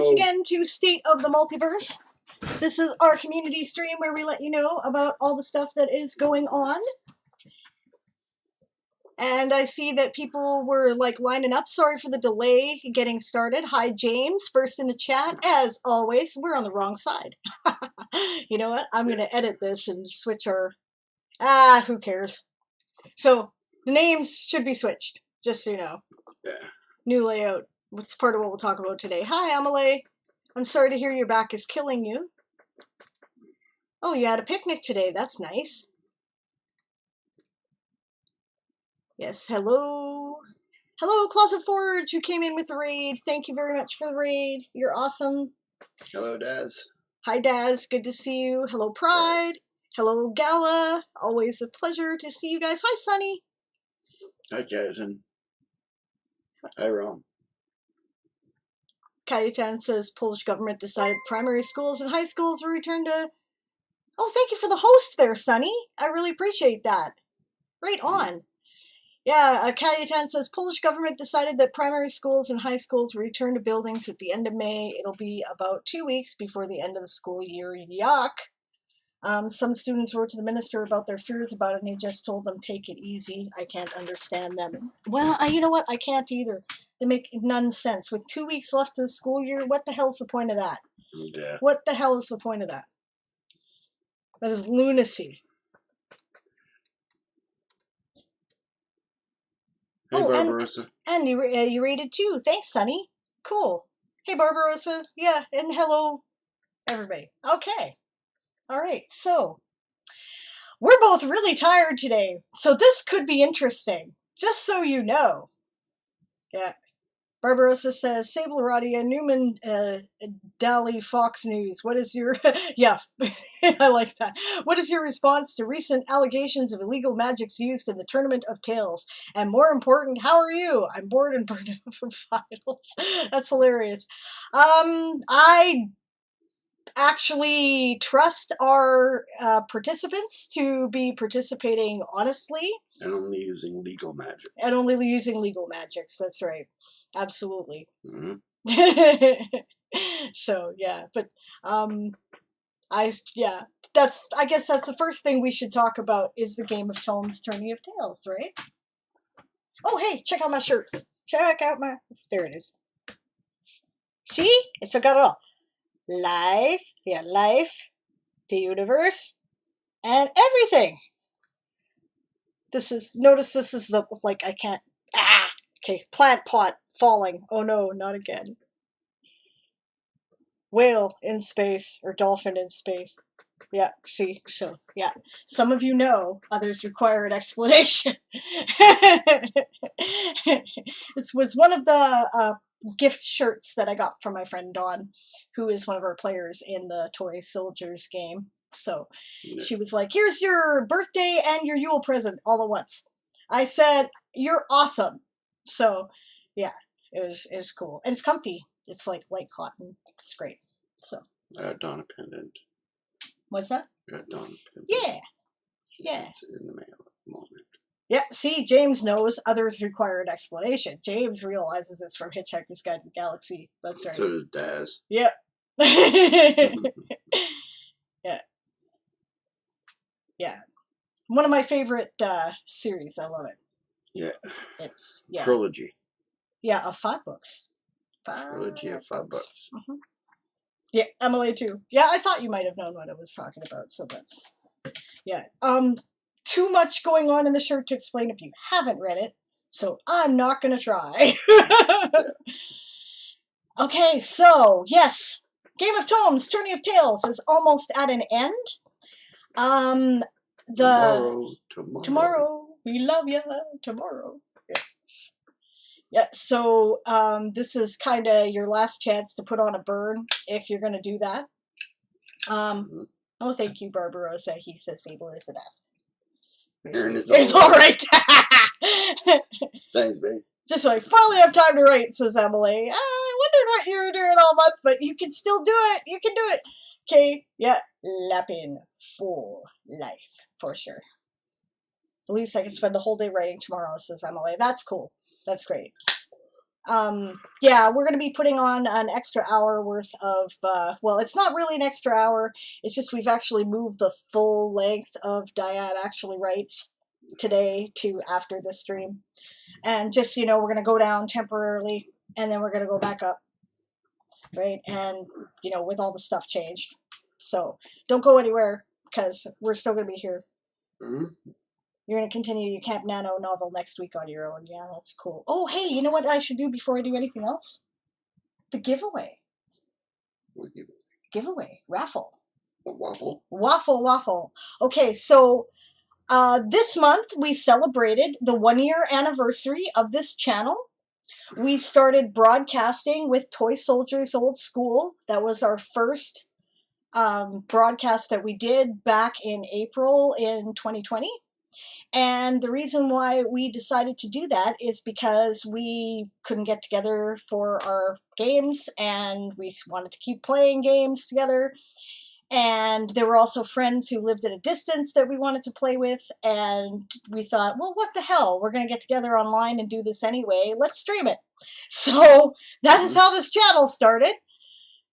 once again to State of the Multiverse. This is our community stream where we let you know about all the stuff that is going on. And I see that people were like lining up. Sorry for the delay getting started. Hi, James, first in the chat. As always, we're on the wrong side. You know what? I'm going to edit this and switch our... who cares? So, the names should be switched, just so you know. Yeah. New layout. It's part of what we'll talk about today. Hi, Amelie. I'm sorry to hear your back is killing you. Oh, you had a picnic today. That's nice. Yes, hello. Hello, Closet Forge, who came in with the raid. Thank you very much for the raid. You're awesome. Hello, Daz. Hi, Daz. Good to see you. Hello, Pride. Hello, Gala. Always a pleasure to see you guys. Hi, Sunny. Hi, Captain. Hi, Rome. Kayetan says Polish government decided primary schools and high schools will return to... Oh, thank you for the host there, Sunny. I really appreciate that. Right on. Yeah, Kayetan says Polish government decided that primary schools and high schools will return to buildings at the end of May. It'll be about 2 weeks before the end of the school year. Yuck. Some students wrote to the minister about their fears about it, and he just told them, take it easy. I can't understand them. Well, you know what? I can't either. They make none sense. With 2 weeks left of the school year, what the hell's the point of that? Yeah. What the hell is the point of that? That is lunacy. Hey, Barbarossa. And you rated too. Thanks, Sunny. Cool. Hey, Barbarossa. Yeah, and hello, everybody. Okay. All right, so we're both really tired today, so this could be interesting, just so you know. Yeah. Barbarossa says, Sable Erin, Newman, Daly, Fox News. What is your... yeah, I like that. What is your response to recent allegations of illegal magics used in the Tournament of Tales? And more important, how are you? I'm bored and burned out from finals. That's hilarious. I actually trust our participants to be participating honestly. And only using legal magic. And only using legal magics, that's right. Absolutely. Mm-hmm. So, yeah, but, I guess that's the first thing we should talk about is the Game of Tomes Tourney of Tales, right? Oh, hey, check out my shirt. Check out my... There it is. See? It's got it all. Life, the universe, and everything. Notice this is the, like, I can't, okay, plant pot falling. Oh no, not again. Whale in space, or dolphin in space. Yeah, see, so, yeah. Some of you know, others require an explanation. This was one of the, gift shirts that I got from my friend Dawn, who is one of our players in the Toy Soldiers game. So she was like, here's your birthday and your Yule present all at once. I said, you're awesome. So yeah, it was cool. And it's comfy. It's like light cotton. It's great. So Dawn a pendant. What's that? Dawn a pendant. Yeah. Yeah. It's in the mail at the moment. Yeah, see, James knows. Others require an explanation. James realizes it's from Hitchhiker's Guide to the Galaxy. That's right. So does Daz. Yep. Yeah. Yeah. One of my favorite series. I love it. Yeah. It's... Yeah. Trilogy. Yeah, of 5 books. Trilogy of 5 books. Mm-hmm. Yeah, Emily too. Yeah, I thought you might have known what I was talking about, so that's... Yeah. Too much going on in the shirt to explain if you haven't read it, so I'm not going to try. Okay, so, yes, Game of Tomes, Tourney of Tales is almost at an end. Tomorrow, we love ya, tomorrow. Yeah, so this is kind of your last chance to put on a burn if you're going to do that. Oh, thank you, Barbarossa. He says Sable is the best. Erin is it's all right. Thanks, babe. Just like, finally have time to write, says Emily. I wondered what you were doing all month, but you can still do it. You can do it. Okay, yeah, lapping for life, for sure. At least I can spend the whole day writing tomorrow, says Emily. That's cool. That's great. Yeah, we're going to be putting on an extra hour worth of, well, it's not really an extra hour. It's just we've actually moved the full length of Diane Actually Writes today to after this stream. And just, we're going to go down temporarily and then we're going to go back up, right? And, with all the stuff changed. So don't go anywhere because we're still going to be here. Mm-hmm. You're going to continue your Camp Nano novel next week on your own. Yeah, that's cool. Oh, hey, you know what I should do before I do anything else? The giveaway. What giveaway? Giveaway. Raffle. A waffle? Waffle. Okay, so this month we celebrated the 1-year anniversary of this channel. We started broadcasting with Toy Soldiers Old School. That was our first broadcast that we did back in April in 2020. And the reason why we decided to do that is because we couldn't get together for our games and we wanted to keep playing games together. And there were also friends who lived at a distance that we wanted to play with. And we thought, well, what the hell? We're going to get together online and do this anyway. Let's stream it. So that is how this channel started.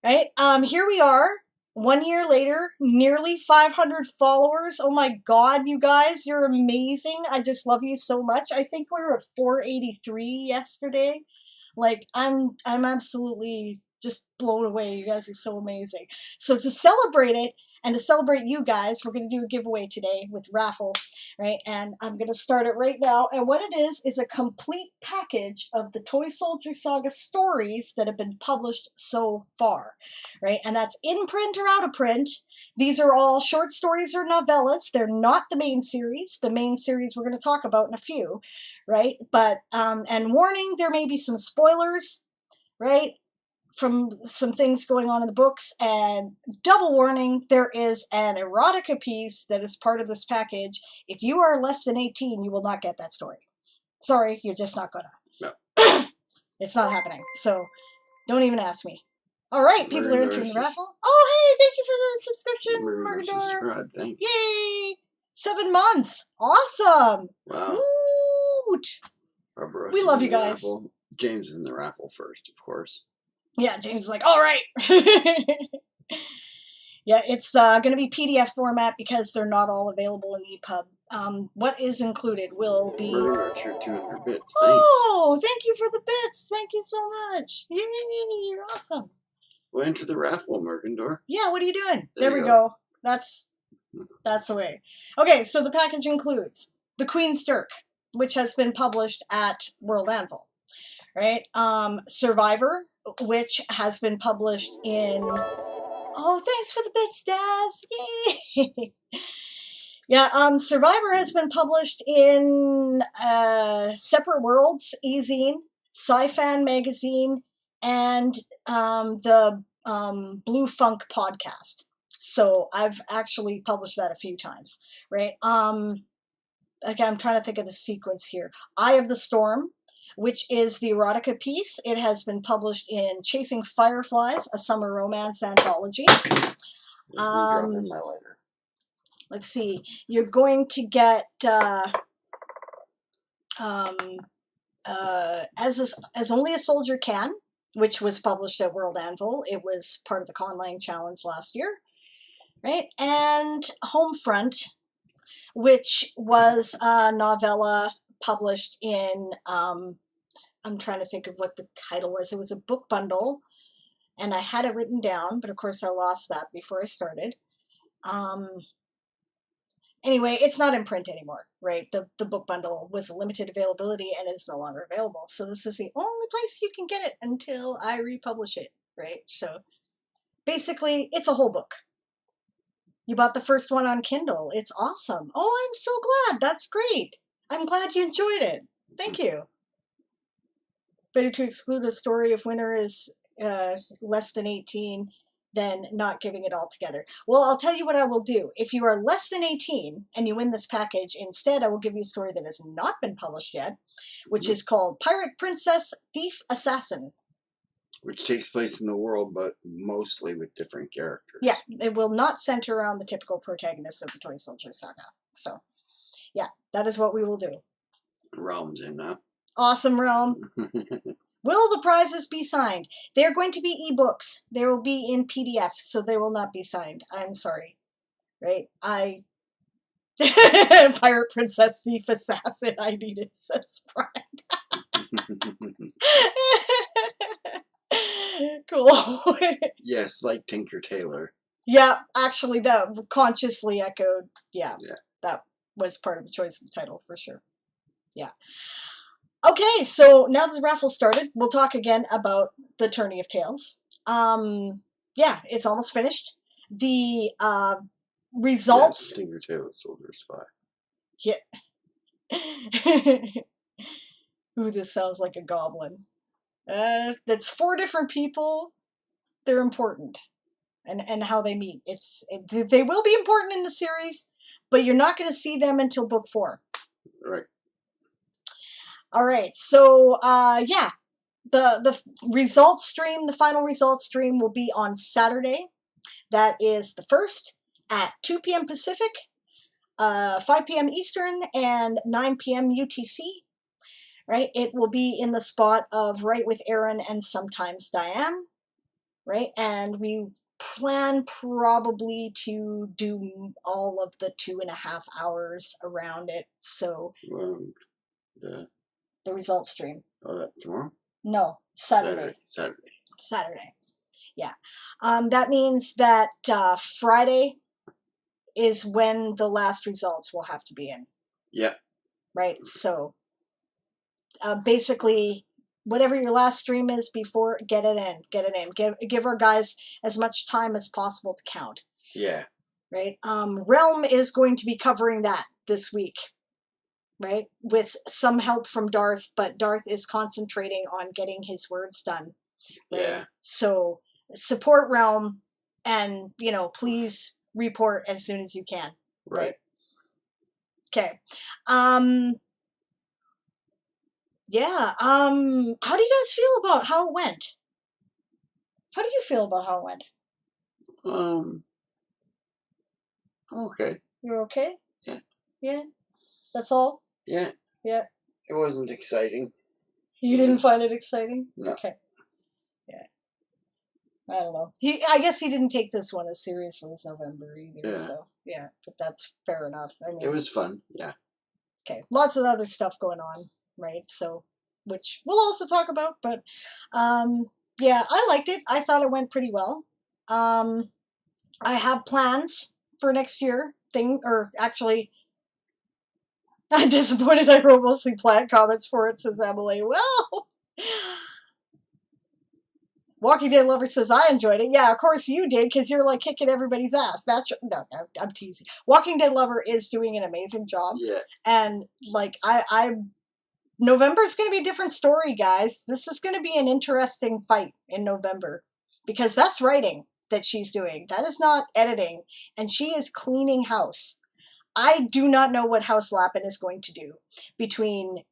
Right? Here we are. 1 year later, nearly 500 followers. Oh my God, you guys, you're amazing. I just love you so much. I think we were at 483 yesterday. Like, I'm absolutely just blown away. You guys are so amazing. So to celebrate it and to celebrate you guys, we're going to do a giveaway today with raffle, right? And I'm going to start it right now. And what it is a complete package of the Toy Soldier Saga stories that have been published so far, right? And that's in print or out of print. These are all short stories or novellas. They're not the main series. The main series we're going to talk about in a few, right? But, and warning, there may be some spoilers, right? From some things going on in the books, and double warning, there is an erotica piece that is part of this package. If you are less than 18, you will not get that story. Sorry, you're just not gonna. No. It's not happening. So don't even ask me. All right, people are entering the Merchandise. raffle. Oh, hey, thank you for the subscription, Mercador. Subscribe, thanks. Yay! 7 months. Awesome. Wow. Woot. Barbarossa We love in you the guys. raffle. James is in the raffle first, of course. Yeah, James is like, all right. Yeah, it's going to be PDF format because they're not all available in EPUB. What is included will be... Murder Archer, 200 bits. Thanks. Oh, thank you for the bits. Thank you so much. Yay, you're awesome. Well, enter the raffle, Mercador. Yeah, what are you doing? There we you go. That's the way. Okay, so the package includes The Queen's Dirk, which has been published at World Anvil, right? Survivor, which has been published in... Oh, thanks for the bits, Daz. Yay! Yeah, Survivor has been published in Separate Worlds, e-zine, Sci-Fan magazine, and the Blue Funk podcast. So I've actually published that a few times, right? Again, I'm trying to think of the sequence here. Eye of the Storm, which is the erotica piece. It has been published in Chasing Fireflies, a summer romance anthology. Drop in my letter. Let's see. You're going to get As Only a Soldier Can, which was published at World Anvil. It was part of the Conlang Challenge last year, right? And Homefront, which was a novella published in, I'm trying to think of what the title was. It was a book bundle, and I had it written down, but of course I lost that before I started. Anyway, it's not in print anymore, right? The book bundle was a limited availability and it's no longer available. So this is the only place you can get it until I republish it, right? So basically, it's a whole book. You bought the first one on Kindle. It's awesome. Oh, I'm so glad. That's great. I'm glad you enjoyed it. Thank you. Better to exclude a story if winner is less than 18 than not giving it all together. Well, I'll tell you what I will do. If you are less than 18 and you win this package, instead I will give you a story that has not been published yet, which is called Pirate Princess Thief Assassin. Which takes place in the world, but mostly with different characters. Yeah, it will not center around the typical protagonist of the Toy Soldier Saga. So, yeah, that is what we will do. Realm's in that. Awesome, Realm. Will the prizes be signed? They're going to be ebooks. They will be in PDF, so they will not be signed. I'm sorry. Right? Pirate Princess Thief Assassin, I need it, says Brian. Cool. Yes, like Tinker Tailor. Yeah, actually, that consciously echoed. Yeah, Yeah. that was part of the choice of the title for sure. Yeah. Okay, so now that the raffle started, we'll talk again about the Tourney of Tales. Yeah, it's almost finished. The results. Yes, Tinker Tailor Soldier Spy. Yeah. Ooh, this sounds like a goblin. That's 4 different people. They're important, and how they meet. They will be important in the series, but you're not going to see them until book 4. Right. All right. So yeah, the results stream, the final results stream, will be on Saturday. That is the 1st at 2 p.m. Pacific, 5 p.m. Eastern, and 9 p.m. UTC. Right? It will be in the spot of Right with Erin and Sometimes Diane. Right? And we plan probably to do all of the 2.5 hours around it. So The results stream. Oh, that's tomorrow? No, Saturday. Saturday. Yeah. That means that Friday is when the last results will have to be in. Yeah. Right? So basically, whatever your last stream is before, get it in. Give our guys as much time as possible to count. Yeah. Right? Realm is going to be covering that this week. Right? With some help from Darth, but Darth is concentrating on getting his words done. Right? Yeah. So support Realm, and, please report as soon as you can. Right. Okay. Yeah. How do you guys feel about how it went? How do you feel about how it went? Okay. You're okay? Yeah. Yeah? That's all? Yeah. Yeah. It wasn't exciting. You didn't find it exciting? No. Okay. Yeah. I don't know. I guess he didn't take this one as seriously as November either. Yeah. So, yeah. But that's fair enough. I mean, it was fun. Yeah. Okay. Lots of other stuff going on, right? So, which we'll also talk about. But, yeah, I liked it. I thought it went pretty well. I have plans for next year. Actually, I'm disappointed I wrote mostly planned comments for it, says Emily. Well, Walking Dead Lover says, I enjoyed it. Yeah, of course you did, because you're like kicking everybody's ass. No, I'm teasing. Walking Dead Lover is doing an amazing job. Yeah. And, like, November's going to be a different story, guys. This is going to be an interesting fight in November, because that's writing that she's doing. That is not editing. And she is cleaning house. I do not know what House Lappin is going to do between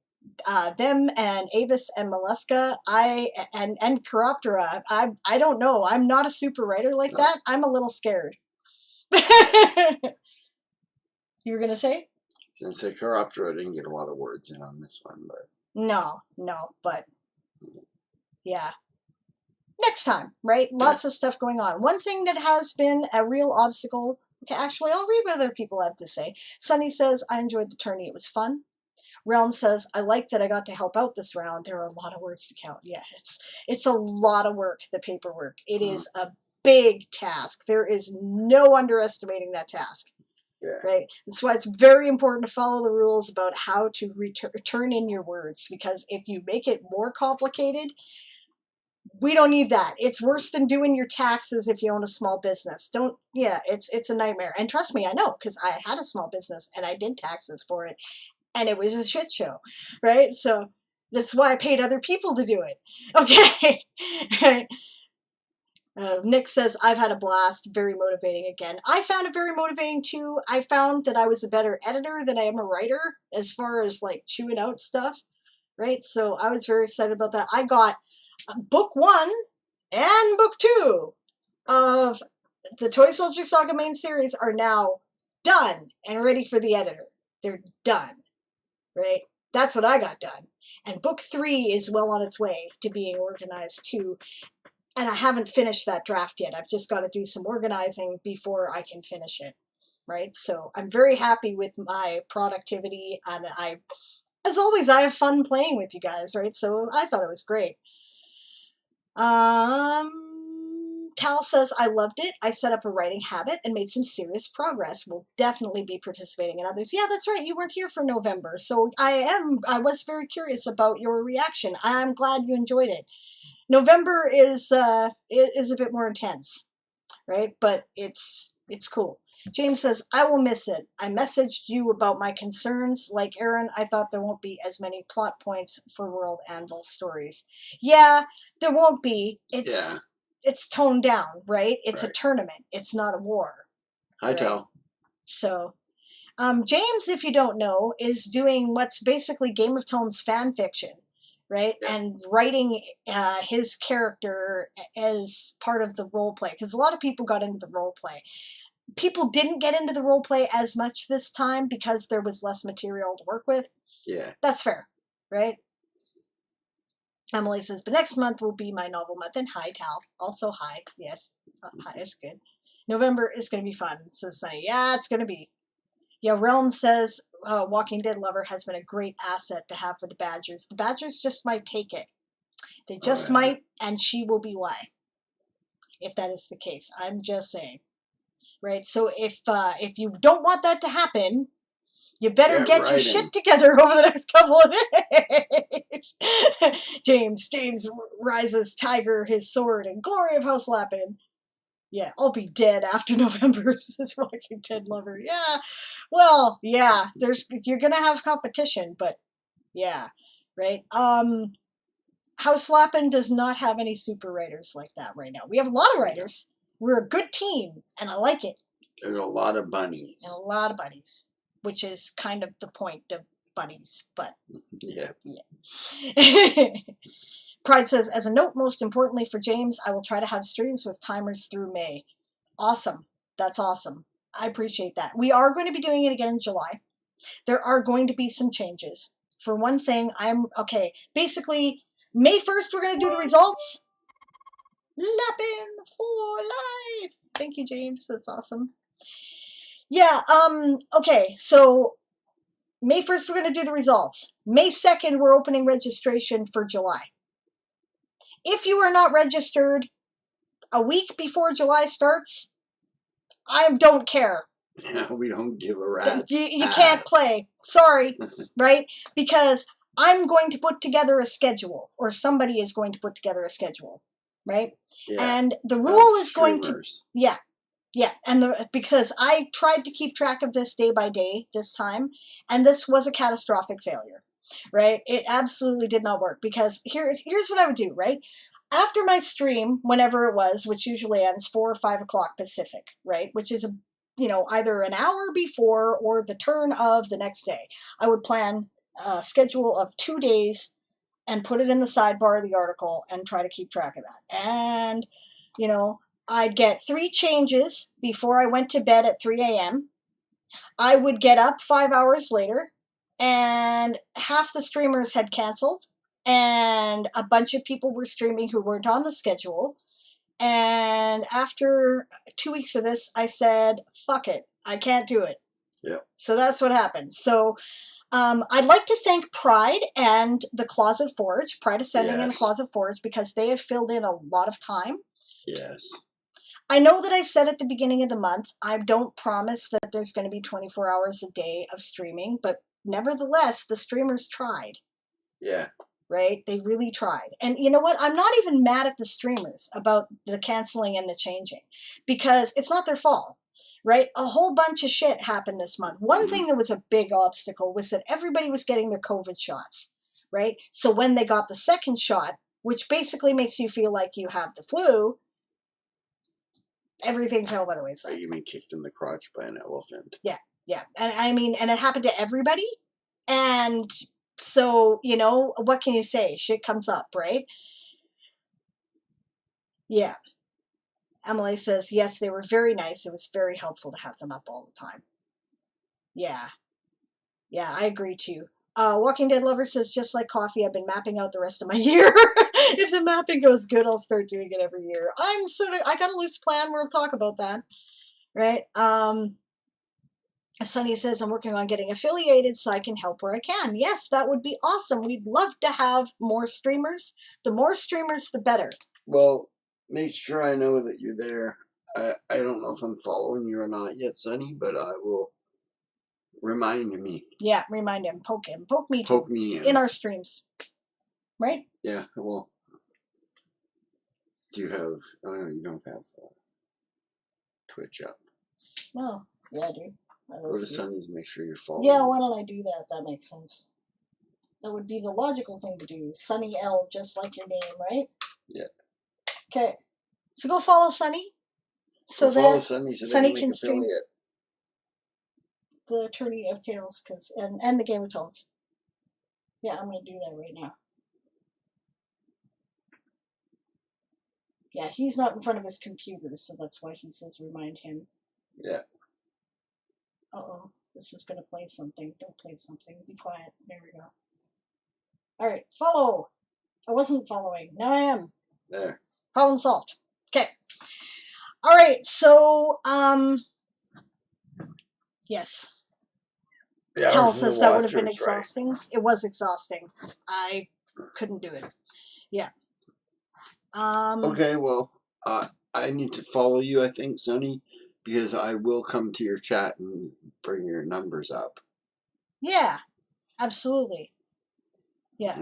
them and Avis and Molesca. And Chiroptera. I don't know. I'm not a super writer like that. I'm a little scared. You were going to say? Since the Chiroptera didn't get a lot of words in on this one, but No, but yeah. Next time, right? Lots of stuff going on. One thing that has been a real obstacle. Okay, actually, I'll read what other people have to say. Sunny says, I enjoyed the tourney. It was fun. Realm says, I like that I got to help out this round. There are a lot of words to count. Yeah, it's a lot of work, the paperwork. It is a big task. There is no underestimating that task. Yeah. Right? That's why it's very important to follow the rules about how to turn in your words, because if you make it more complicated, we don't need that. It's worse than doing your taxes if you own a small business. It's a nightmare. And trust me, I know, because I had a small business and I did taxes for it, and it was a shit show, right? So that's why I paid other people to do it. Okay. Right. Nick says, I've had a blast. Very motivating again. I found it very motivating too. I found that I was a better editor than I am a writer as far as like chewing out stuff, right? So I was very excited about that. I got book 1 and book 2 of the Toy Soldier Saga main series are now done and ready for the editor. They're done, right? That's what I got done. And book 3 is well on its way to being organized too. And I haven't finished that draft yet. I've just got to do some organizing before I can finish it, right? So I'm very happy with my productivity, and as always, I have fun playing with you guys, right? So I thought it was great. Tal says, I loved it. I set up a writing habit and made some serious progress. Will definitely be participating in others. Yeah, that's right. You weren't here for November. So I was very curious about your reaction. I'm glad you enjoyed it. November is a bit more intense, right? But it's cool. James says, I will miss it. I messaged you about my concerns. Like Erin, I thought there won't be as many plot points for World Anvil stories. Yeah, there won't be. It's toned down, right? It's a tournament. It's not a war. Hi, Tal. So, James, if you don't know, is doing what's basically Game of Thrones fan fiction, right? Yeah. And writing his character as part of the role play, because a lot of people got into the role play. People didn't get into the role play as much this time because there was less material to work with. Yeah. That's fair, right? Emily says, but next month will be my novel month. And hi, Tal. Also, hi. Yes. Hi, it's good. November is going to be fun, says Sunny. Yeah, it's going to be. Yeah, Realm says, Walking Dead Lover has been a great asset to have for the Badgers. The Badgers just might take it. They just might, and she will be why. If that is the case. I'm just saying. Right? So if you don't want that to happen, you better get your shit together over the next couple of days. James rises, tiger, his sword, and glory of House Lappin. Yeah, I'll be dead after November, says Walking Dead Lover. Yeah, well, yeah, you're gonna have competition, but yeah, right? House Lappin does not have any super writers like that right now. We have a lot of writers. We're a good team, and I like it. There's a lot of bunnies. And a lot of bunnies, which is kind of the point of bunnies, but yeah. Pride says, as a note, most importantly for James, I will try to have streams with timers through May. Awesome. That's awesome. I appreciate that. We are going to be doing it again in July. There are going to be some changes. For one thing, basically, May 1st, we're going to do the results. Lappin for life. Thank you, James. That's awesome. Yeah, okay, so May 1st, we're going to do the results. May 2nd, we're opening registration for July. If you are not registered a week before July starts, I don't care. Yeah, we don't give a rat's You can't play. Sorry, right? Because I'm going to put together a schedule, or somebody is going to put together a schedule, right? Yeah, and the rule is going to... Yeah. Yeah, and because I tried to keep track of this day by day this time, and this was a catastrophic failure, right? It absolutely did not work, because here's what I would do, right? After my stream, whenever it was, which usually ends 4 or 5 o'clock Pacific, right? Which is, either an hour before or the turn of the next day, I would plan a schedule of 2 days and put it in the sidebar of the article and try to keep track of that. And, I'd get 3 changes before I went to bed at 3 a.m. I would get up 5 hours later, and half the streamers had canceled, and a bunch of people were streaming who weren't on the schedule. And after 2 weeks of this, I said, fuck it, I can't do it. Yeah. So that's what happened. So I'd like to thank Pride and the Closet Forge, Pride Ascending and the Closet Forge, because they have filled in a lot of time. Yes. I know that I said at the beginning of the month, I don't promise that there's going to be 24 hours a day of streaming, but nevertheless, the streamers tried. Yeah. Right? They really tried. And you know what? I'm not even mad at the streamers about the canceling and the changing, because it's not their fault, right? A whole bunch of shit happened this month. One thing that was a big obstacle was that everybody was getting their COVID shots, right? So when they got the second shot, which basically makes you feel like you have the flu, everything fell by the wayside. You mean kicked in the crotch by an elephant? Yeah, yeah. And it happened to everybody. And so, what can you say? Shit comes up, right? Yeah. Emily says, yes, they were very nice. It was very helpful to have them up all the time. Yeah. Yeah, I agree too. Walking Dead Lover says, just like coffee, I've been mapping out the rest of my year. If the mapping goes good, I'll start doing it every year. I got a loose plan. We'll talk about that. Right? Sunny says, I'm working on getting affiliated so I can help where I can. Yes, that would be awesome. We'd love to have more streamers. The more streamers, the better. Well, make sure I know that you're there. I don't know if I'm following you or not yet, Sonny, but I will remind me. Yeah, remind him. Poke him. Poke me too. Poke me in our streams. Right? Yeah, well, do you have, oh, you don't have Twitch up. No. Yeah, I do. Go to Sunny's and make sure you're following. Yeah, why don't I do that? That makes sense. That would be the logical thing to do. Sunny L, just like your name, right? Yeah. Okay. So go follow Sunny. So follow Sunny so Sunny they can stream affiliate. the Attorney of Tales and the Game of Tones. Yeah, I'm going to do that right now. Yeah, he's not in front of his computer, so that's why he says remind him. Yeah. Uh-oh, this is going to play something. Don't play something. Be quiet. There we go. Alright, follow. I wasn't following. Now I am. There. Problem solved. Okay. Alright, so, yes. Cal says that would have been exhausting. Right. It was exhausting. I couldn't do it. Yeah. Okay, well, I need to follow you, I think, Sonny, because I will come to your chat and bring your numbers up. Yeah, absolutely. Yeah.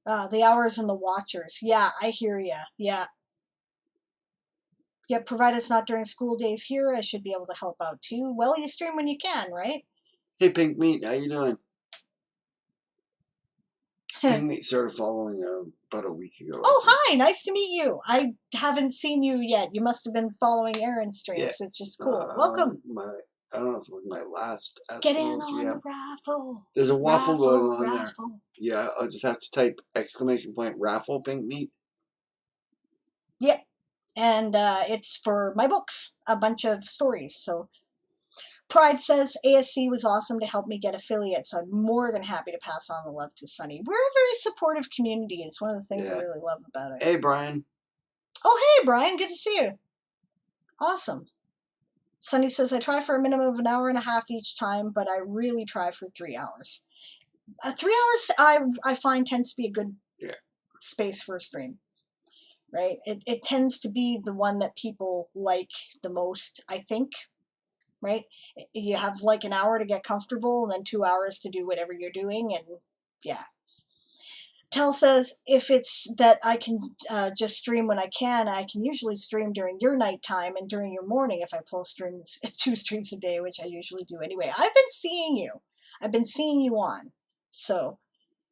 Right. The hours and the watchers. Yeah, I hear ya. Yeah. Yeah, provided it's not during school days here, I should be able to help out too. Well, you stream when you can, right? Hey, Pink Meat, how you doing? Pink Meat started following about a week ago. Oh, hi! Nice to meet you. I haven't seen you yet. You must have been following Erin's streams, which is cool. Welcome. I don't know if it was my last. Get in on the raffle. There's a waffle going on there. Yeah, I'll just have to type !raffle Pink Meat. Yep. And it's for my books, a bunch of stories. So Pride says ASC was awesome to help me get affiliates. So I'm more than happy to pass on the love to Sunny. We're a very supportive community. It's one of the things I really love about it. Hey, Brian. Oh, hey, Brian. Good to see you. Awesome. Sunny says, I try for a minimum of an hour and a half each time, but I really try for 3 hours. 3 hours, I find, tends to be a good space for a stream. Right? It tends to be the one that people like the most, I think. Right? You have like an hour to get comfortable and then 2 hours to do whatever you're doing. And yeah. Tell says, if it's that I can just stream when I can usually stream during your nighttime and during your morning if I pull streams, 2 streams a day, which I usually do anyway. I've been seeing you. I've been seeing you on. So,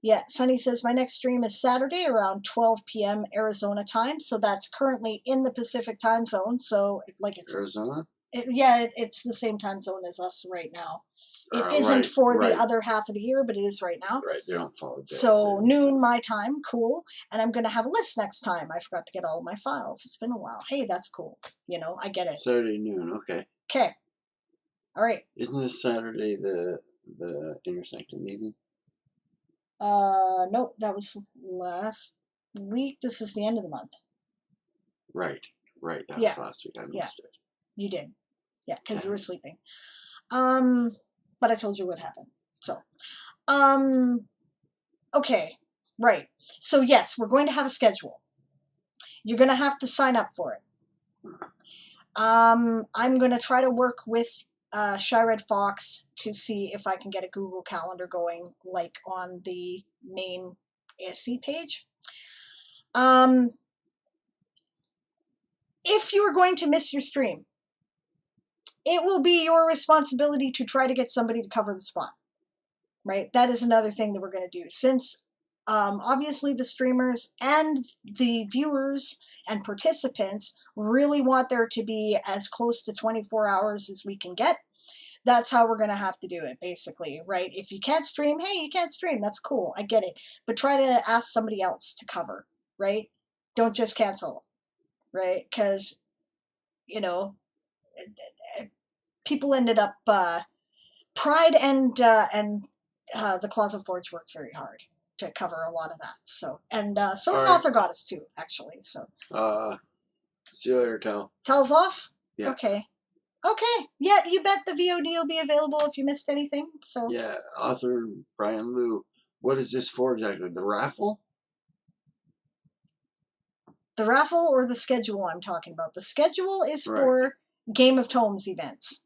yeah, Sunny says, my next stream is Saturday around 12 p.m. Arizona time. So that's currently in the Pacific time zone. So, like it's... Arizona? It's the same time zone as us right now. It isn't for the other half of the year, but it is right now. Right, they don't follow days. So noon my time, cool. And I'm going to have a list next time. I forgot to get all of my files. It's been a while. Hey, that's cool. You know, I get it. Saturday noon, okay. Okay. All right. Isn't this Saturday the Intersecting meeting? Nope, that was last week. This is the end of the month. Right. That was last week. I missed it. You did. Yeah, because you were sleeping. But I told you what happened. So, okay, right. So yes, we're going to have a schedule. You're going to have to sign up for it. I'm going to try to work with Shy Red Fox to see if I can get a Google Calendar going, like on the main ASC page. If you are going to miss your stream, it will be your responsibility to try to get somebody to cover the spot, right? That is another thing that we're going to do. Since obviously the streamers and the viewers and participants really want there to be as close to 24 hours as we can get, that's how we're going to have to do it, basically, right? If you can't stream, hey, you can't stream. That's cool. I get it. But try to ask somebody else to cover, right? Don't just cancel, right? Because, you know, people ended up Pride and the Closet Forge worked very hard to cover a lot of that. So, and so All did right. Author Goddess too, actually. So, see you later, Tal. Tal's off? Yeah. Okay. Okay. Yeah, you bet the VOD will be available if you missed anything. So yeah, author Brian Liu. What is this for exactly? The raffle? The raffle or the schedule I'm talking about? The schedule is Right. for Game of Tomes events.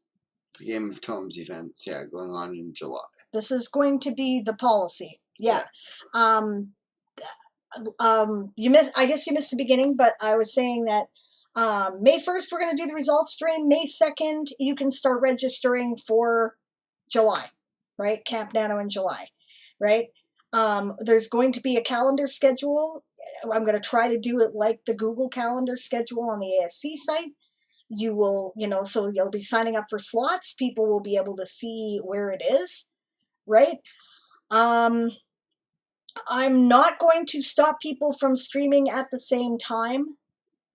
The Game of Tomes events, yeah, going on in July. This is going to be the policy. Yeah. You missed. I guess you missed the beginning, but I was saying that May 1st we're going to do the results stream. May 2nd you can start registering for July, right? Camp Nano in July, right? There's going to be a calendar schedule. I'm going to try to do it like the Google Calendar schedule on the ASC site. You will, so you'll be signing up for slots. People will be able to see where it is, right? I'm not going to stop people from streaming at the same time,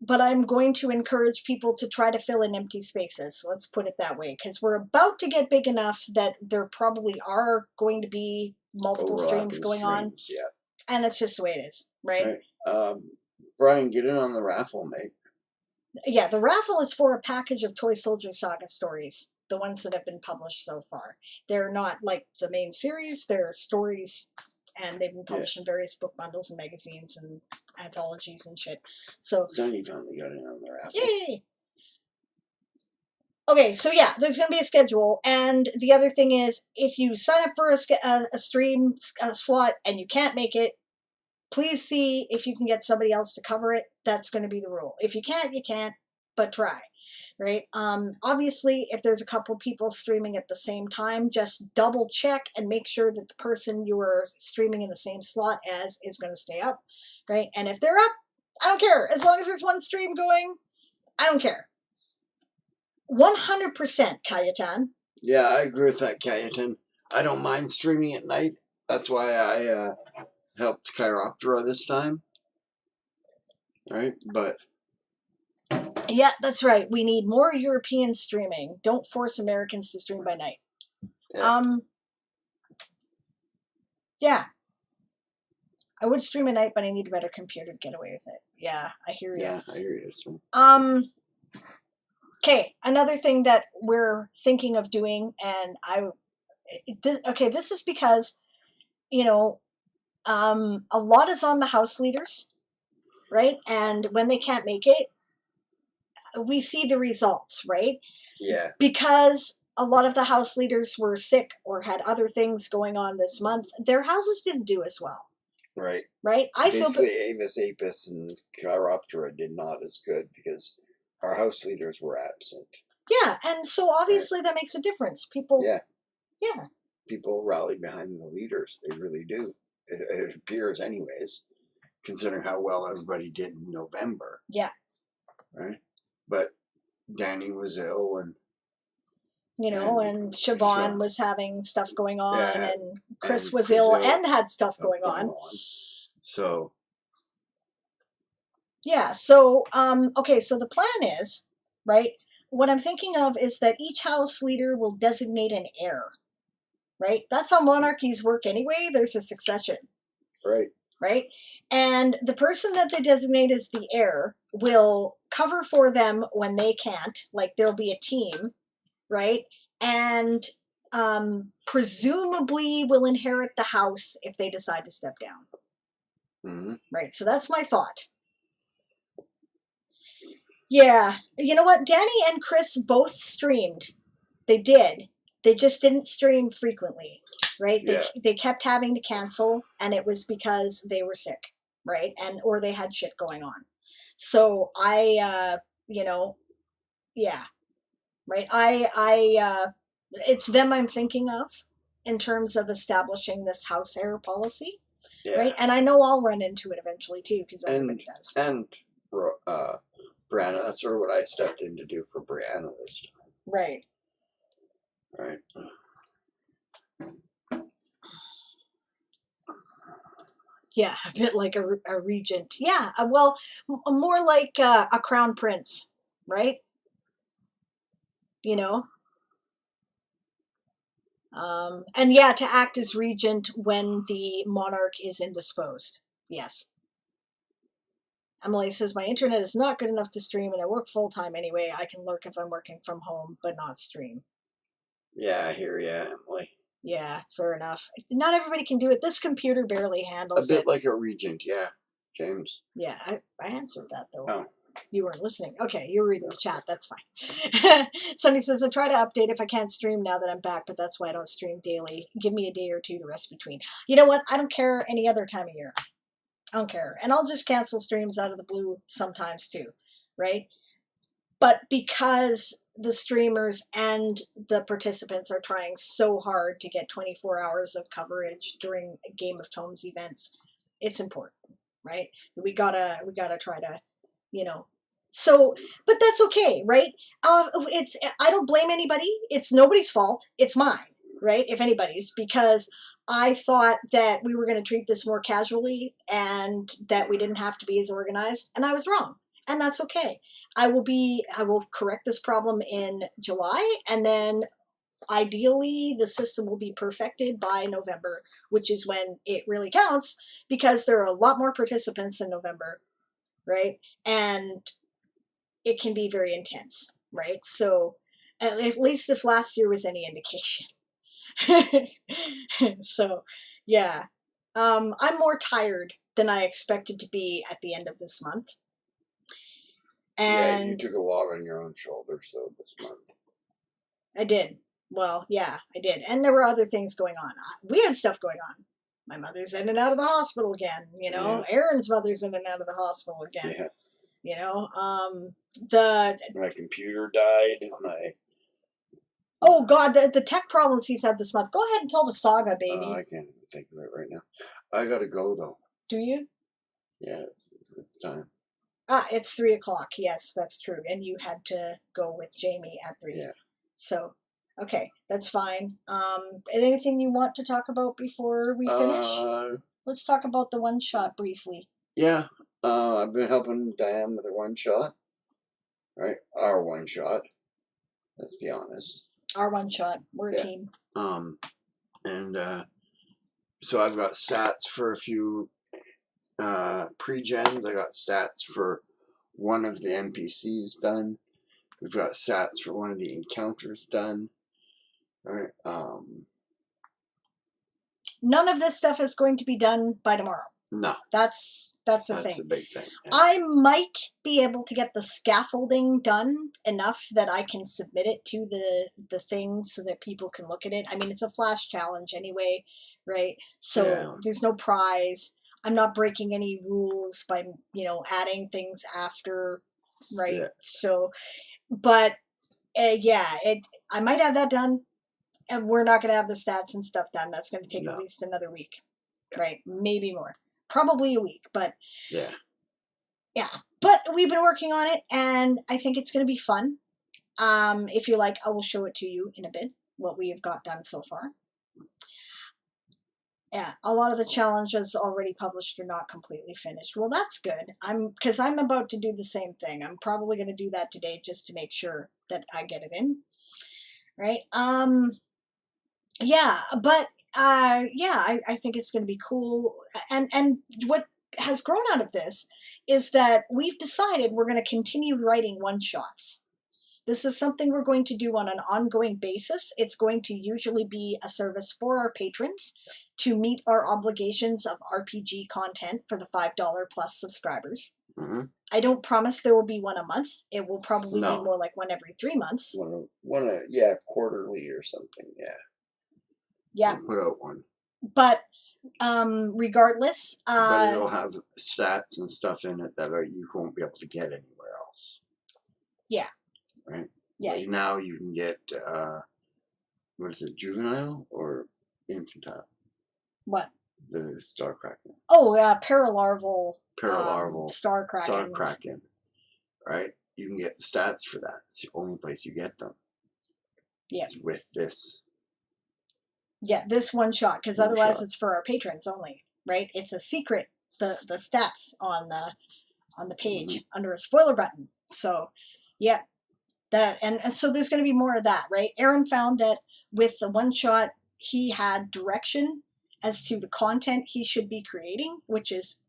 but I'm going to encourage people to try to fill in empty spaces. Let's put it that way, because we're about to get big enough that there probably are going to be multiple streams going on. Yeah. And it's just the way it is, right? Brian, get in on the raffle, mate. Yeah, the raffle is for a package of Toy Soldier Saga stories, the ones that have been published so far. They're not like the main series, they're stories, and they've been published in various book bundles and magazines and anthologies and shit. So Sonny finally got in on the raffle. Yay! Okay, so yeah, there's going to be a schedule, and the other thing is, if you sign up for a stream slot and you can't make it, please see if you can get somebody else to cover it. That's going to be the rule. If you can't, you can't, but try, right? Obviously, if there's a couple people streaming at the same time, just double check and make sure that the person you are streaming in the same slot as is going to stay up, right? And if they're up, I don't care. As long as there's one stream going, I don't care. 100% Kayetan. Yeah, I agree with that, Kayetan. I don't mind streaming at night. That's why I helped Chiroptera this time. Right? But yeah, that's right. We need more European streaming. Don't force Americans to stream by night. Yeah. Yeah. I would stream at night, but I need a better computer to get away with it. Yeah, I hear you. Yeah, I hear you. So. Okay, another thing that we're thinking of doing, and this is because, a lot is on the house leaders, right? And when they can't make it, we see the results, right? Yeah. Because a lot of the house leaders were sick or had other things going on this month, their houses didn't do as well. Right. Right? Basically, Avis Apis and Chiroptera did not as good because our house leaders were absent. Yeah, and so obviously that makes a difference. People. Yeah. Yeah. People rally behind the leaders. They really do. It appears, anyways, considering how well everybody did in November. Yeah. Right? But Danny was ill and and Siobhan was having stuff going on, and Chris was ill and had stuff going on. So. Yeah, so, okay, so the plan is, right, what I'm thinking of is that each house leader will designate an heir, right? That's how monarchies work anyway. There's a succession. Right. Right? And the person that they designate as the heir will cover for them when they can't, like there'll be a team, right? And presumably will inherit the house if they decide to step down. Mm-hmm. Right, so that's my thought. Yeah, you know what? Danny and Chris both streamed. They did. They just didn't stream frequently, right? They kept having to cancel, and it was because they were sick, right? Or they had shit going on. So I, yeah, right? It's them I'm thinking of in terms of establishing this house heir policy, right? And I know I'll run into it eventually too, because everybody does. And Brianna, that's sort of what I stepped in to do for Brianna this time. Right. Right. Yeah, a bit like a regent. Yeah, well, more like a crown prince, right? And yeah, to act as regent when the monarch is indisposed. Yes. Emily says, my internet is not good enough to stream and I work full-time anyway. I can lurk if I'm working from home, but not stream. Yeah, I hear ya, Emily. Yeah, fair enough. Not everybody can do it. This computer barely handles it. A bit like a regent, yeah, James. Yeah, I answered that, though. Oh. You weren't listening. Okay, you're reading the chat. That's fine. Sunny says, I try to update if I can't stream now that I'm back, but that's why I don't stream daily. Give me a day or two to rest between. You know what? I don't care any other time of year. I don't care. And I'll just cancel streams out of the blue sometimes too, right? But because the streamers and the participants are trying so hard to get 24 hours of coverage during Game of Thrones events, it's important, right? We gotta try to, you know. So, but that's okay, right? I don't blame anybody. It's nobody's fault. It's mine, right? If anybody's, because I thought that we were going to treat this more casually and that we didn't have to be as organized, and I was wrong, and that's okay. I will correct this problem in July, and then ideally the system will be perfected by November, which is when it really counts, because there are a lot more participants in November, right? And it can be very intense, right? So at least if last year was any indication. So, yeah. I'm more tired than I expected to be at the end of this month. And yeah, you took a lot on your own shoulders, though, this month. I did. Well, yeah, I did. And there were other things going on. We had stuff going on. My mother's in and out of the hospital again, you know. Yeah. Erin's mother's in and out of the hospital again. Yeah. You know, my computer died. Oh God, the tech problems he's had this month. Go ahead and tell the saga, baby. I can't even think of it right now. I gotta go though. Do you? Yeah, it's time. It's 3 o'clock. Yes, that's true. And you had to go with Jamie at 3. Yeah. So, okay, that's fine. Anything you want to talk about before we finish? Let's talk about the one shot briefly. Yeah. I've been helping Diane with her one shot. Right? Our one shot. Let's be honest. Our one shot. We're a team. So I've got stats for a few pre-gens. I got stats for one of the NPCs done. We've got stats for one of the encounters done. All right. None of this stuff is going to be done by tomorrow. No. That's the thing. That's the big thing. Yeah. I might be able to get the scaffolding done enough that I can submit it to the thing so that people can look at it. I mean, it's a flash challenge anyway, right? So there's no prize. I'm not breaking any rules by, adding things after, right? Yeah. So, but I might have that done, and we're not going to have the stats and stuff done. That's going to take at least another week, right? Maybe more. Probably a week, but yeah. But we've been working on it, and I think it's going to be fun. If you like, I will show it to you in a bit, what we have got done so far. Yeah, a lot of the challenges already published are not completely finished. Well, that's good. Because I'm about to do the same thing. I'm probably going to do that today just to make sure that I get it in. Right? Yeah, but I think it's going to be cool. And what has grown out of this is that we've decided we're going to continue writing one-shots. This is something we're going to do on an ongoing basis. It's going to usually be a service for our patrons to meet our obligations of RPG content for the $5 plus subscribers. Mm-hmm. I don't promise there will be one a month. It will probably be more like one every 3 months. Quarterly or something, Yeah. We'll put out one. But regardless... but it'll have stats and stuff in it that you won't be able to get anywhere else. Yeah. Right? Yeah. Like now you can get, what is it, juvenile or infantile? What? The star kraken. Oh, paralarval. Paralarval. Star kraken. Star kraken. Right? You can get the stats for that. It's the only place you get them. Yeah. It's with this. Yeah, this one shot, because otherwise it's for our patrons only, right? It's a secret. The stats on the page under a spoiler button. So, yeah, that and so there's going to be more of that, right? Erin found that with the one shot, he had direction as to the content he should be creating, which is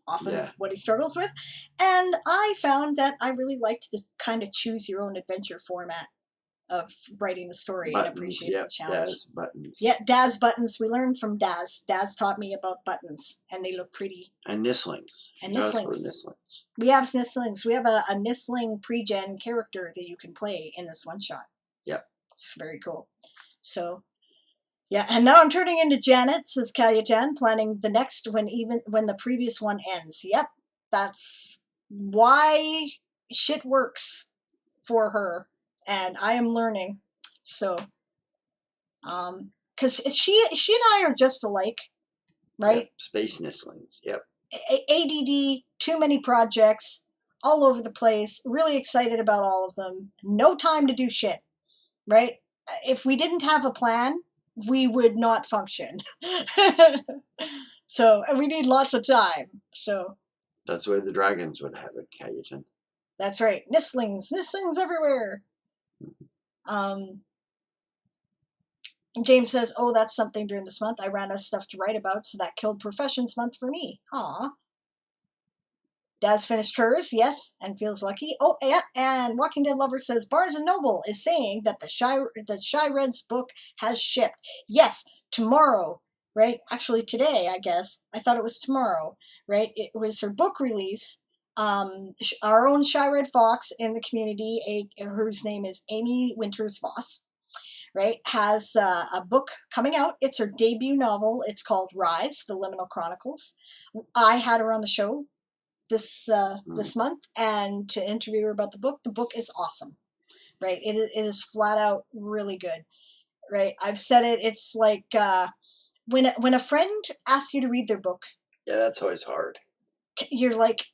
often what he struggles with. And I found that I really liked the kind of choose your own adventure format of writing the story and appreciate the challenge. Daz buttons. Yeah, Daz buttons. We learned from Daz. Daz taught me about buttons, and they look pretty. And Nistlings. And Nistlings. We have Nistlings. We have a Nistling pre-gen character that you can play in this one-shot. Yep. It's very cool. So, yeah, and now I'm turning into Janet, says Cayetan, planning the next when the previous one ends. Yep, that's why shit works for her, and I am learning. So, because she and I are just alike, right? Yep. Space Nistlings. Yep. ADD, too many projects, all over the place. Really excited about all of them. No time to do shit, right? If we didn't have a plan, we would not function. So, and we need lots of time. So that's where the dragons would have it, Cayetan. That's right. Nistlings everywhere. James says, oh, that's something during this month. I ran out of stuff to write about, so that killed Professions Month for me. Aw. Daz finished hers, yes, and feels lucky. Oh, yeah, and Walking Dead Lover says, Barnes & Noble is saying that the Shy Red's book has shipped. Yes, tomorrow, right? Actually, today, I guess. I thought it was tomorrow, right? It was her book release. Our own Shy Red Fox in the community, whose name is Amy Winters Voss, right, has a book coming out. It's her debut novel. It's called Rise, The Liminal Chronicles. I had her on the show this month, and to interview her about the book. The book is awesome, right? It is flat out really good, right? I've said it. It's like when a friend asks you to read their book. Yeah, that's always hard. You're like,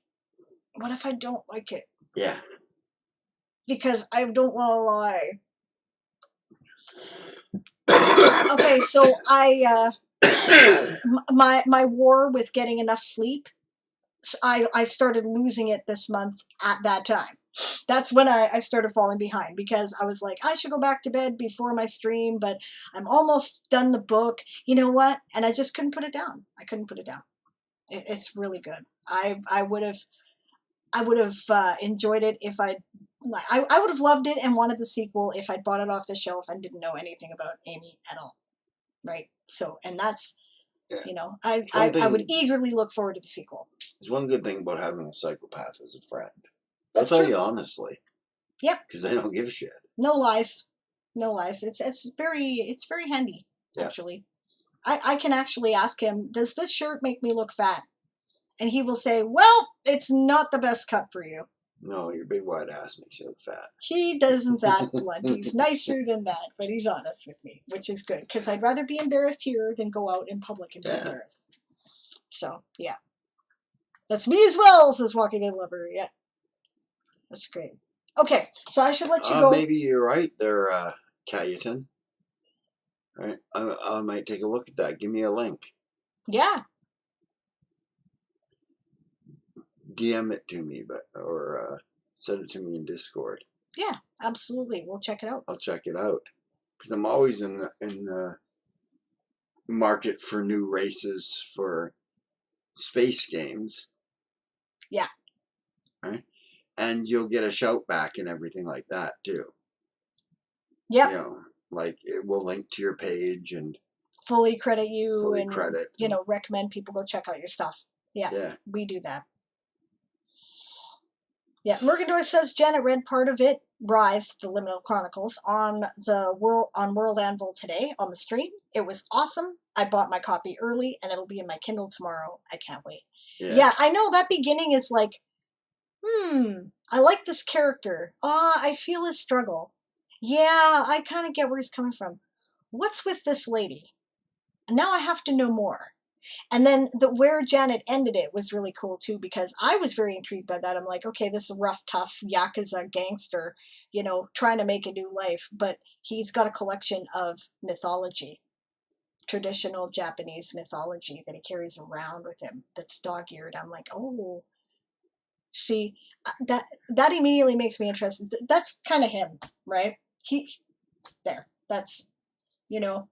what if I don't like it? Yeah. Because I don't want to lie. Okay, so my war with getting enough sleep, I started losing it this month at that time. That's when I started falling behind, because I was like, I should go back to bed before my stream, but I'm almost done the book. You know what? And I just couldn't put it down. I couldn't put it down. It's really good. I would have enjoyed it if I would have loved it and wanted the sequel if I'd bought it off the shelf and didn't know anything about Amy at all. Right? So, and that's, you know, I would eagerly look forward to the sequel. There's one good thing about having a psychopath as a friend. I'll tell you honestly. Yep. Because they don't give a shit. No lies. No lies. It's very handy, actually. I can actually ask him, does this shirt make me look fat? And he will say, well, it's not the best cut for you. No, your big wide ass makes you look fat. He doesn't that blunt. He's nicer than that, but he's honest with me, which is good, because I'd rather be embarrassed here than go out in public and be embarrassed. So, yeah. That's me as well, says Walking Dead Lover. Yeah. That's great. Okay, so I should let you go. Maybe you're right there, Cayetan. All right, I might take a look at that. Give me a link. Yeah. DM it to me, or send it to me in Discord. Yeah, absolutely. We'll check it out. I'll check it out, because I'm always in the market for new races for space games. Yeah. Right, and you'll get a shout back and everything like that too. Yep. You know, like it will link to your page and fully credit you fully and credit. You know, recommend people go check out your stuff. Yeah. We do that. Yeah, Mergendor says Janet read part of it, Rise, The Liminal Chronicles, on World Anvil today on the stream. It was awesome. I bought my copy early, and it'll be in my Kindle tomorrow. I can't wait. Yeah, I know that beginning is like, I like this character. I feel his struggle. Yeah, I kind of get where he's coming from. What's with this lady? Now I have to know more. And then where Janet ended it was really cool too, because I was very intrigued by that. I'm like, okay, this is a rough, tough Yakuza gangster, you know, trying to make a new life, but he's got a collection of mythology, traditional Japanese mythology that he carries around with him that's dog-eared. I'm like, oh, see, that immediately makes me interested. That's kind of him, right? That's, you know,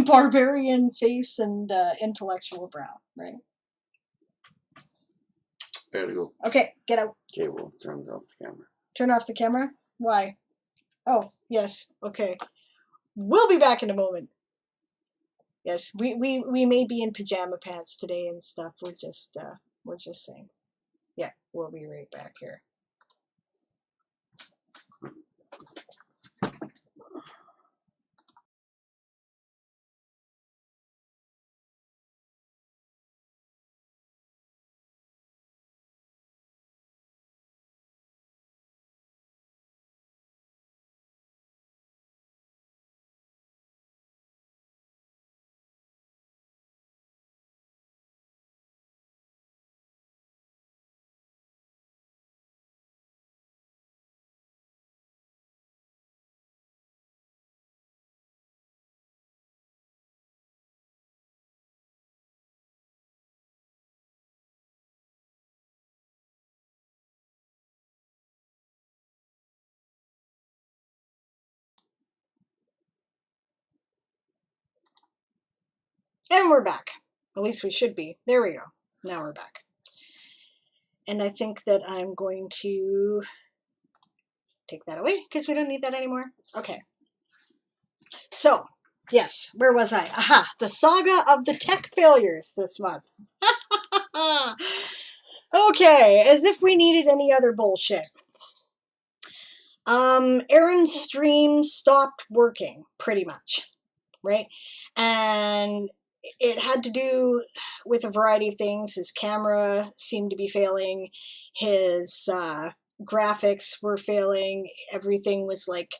Barbarian face and intellectual brow, right? Gotta go. Okay, get out. Okay, we'll turn off the camera. Turn off the camera? Why? Oh, yes. Okay. We'll be back in a moment. Yes, we may be in pajama pants today and stuff. We're just saying. Yeah, we'll be right back here. And we're back. At least we should be. There we go. Now we're back. And I think that I'm going to take that away because we don't need that anymore. Okay. So, yes, where was I? Aha, the saga of the tech failures this month. Okay, as if we needed any other bullshit. Erin's stream stopped working, pretty much, right? And it had to do with a variety of things. His camera seemed to be failing. His graphics were failing. Everything was like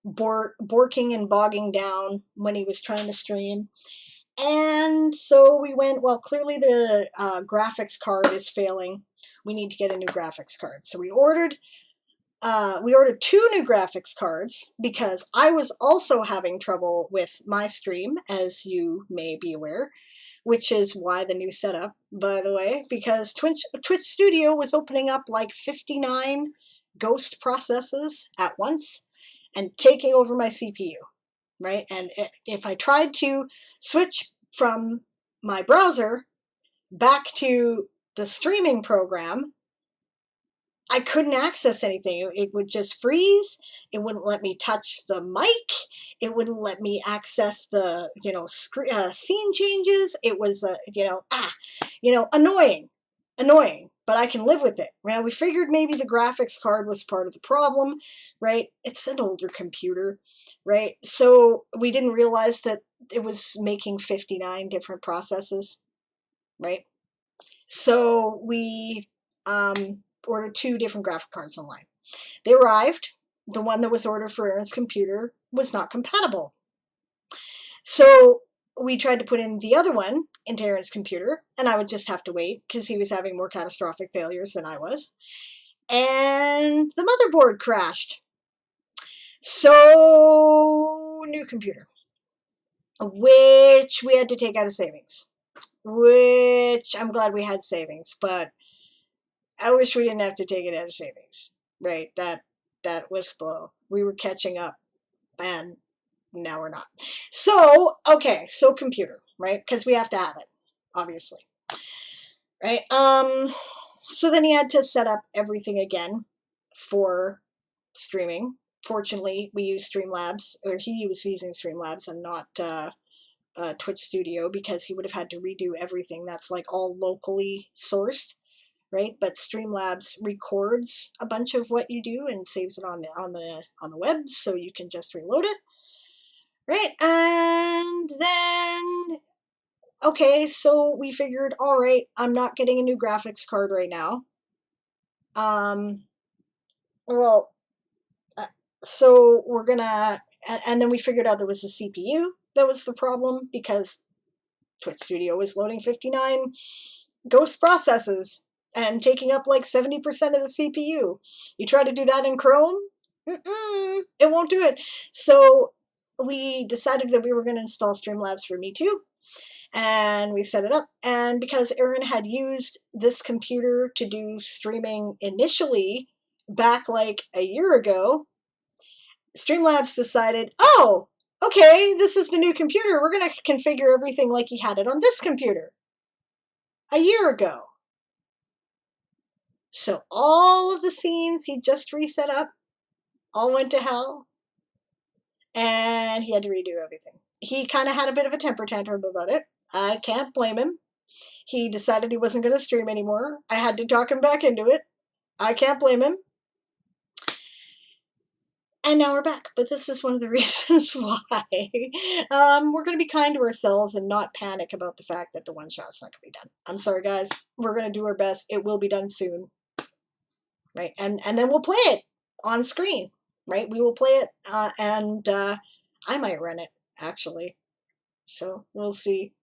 borking and bogging down when he was trying to stream. And so we went, well, clearly the graphics card is failing. We need to get a new graphics card. So we ordered 2 new graphics cards because I was also having trouble with my stream, as you may be aware, which is why the new setup, by the way, because Twitch Studio was opening up like 59 ghost processes at once and taking over my CPU, right? And if I tried to switch from my browser back to the streaming program, I couldn't access anything. It would just freeze. It wouldn't let me touch the mic. It wouldn't let me access the, scene changes. It was, annoying, but I can live with it. Now, we figured maybe the graphics card was part of the problem, right? It's an older computer, right? So we didn't realize that it was making 59 different processes, right? So we, ordered 2 different graphic cards online. They arrived. The one that was ordered for Erin's computer was not compatible. So we tried to put in the other one into Erin's computer, and I would just have to wait because he was having more catastrophic failures than I was. And the motherboard crashed. So, new computer, which we had to take out of savings, which I'm glad we had savings, but I wish we didn't have to take it out of savings, right? That was blow. We were catching up, and now we're not. So, okay, so computer, right? Because we have to have it, obviously, right? So then he had to set up everything again for streaming. Fortunately, we use Streamlabs, or he was using Streamlabs and not Twitch Studio, because he would have had to redo everything. That's like all locally sourced, right? But Streamlabs records a bunch of what you do and saves it on the web, so you can just reload it, right? And then, okay, so we figured, all right, I'm not getting a new graphics card right now. Well, so we're gonna, and then we figured out there was a CPU that was the problem, because Twitch Studio was loading 59 ghost processes and taking up like 70% of the CPU. You try to do that in Chrome, it won't do it. So we decided that we were going to install Streamlabs for me too, and we set it up. And because Erin had used this computer to do streaming initially back like a year ago, Streamlabs decided, oh, okay, this is the new computer. We're going to configure everything like he had it on this computer a year ago. So all of the scenes he just reset up all went to hell, and he had to redo everything. He kind of had a bit of a temper tantrum about it. I can't blame him. He decided he wasn't going to stream anymore. I had to talk him back into it. I can't blame him. And now we're back. But this is one of the reasons why we're going to be kind to ourselves and not panic about the fact that the one shot's not going to be done. I'm sorry, guys. We're going to do our best. It will be done soon. Right? And then we'll play it on screen. Right? We will play it, and I might run it, actually. So we'll see.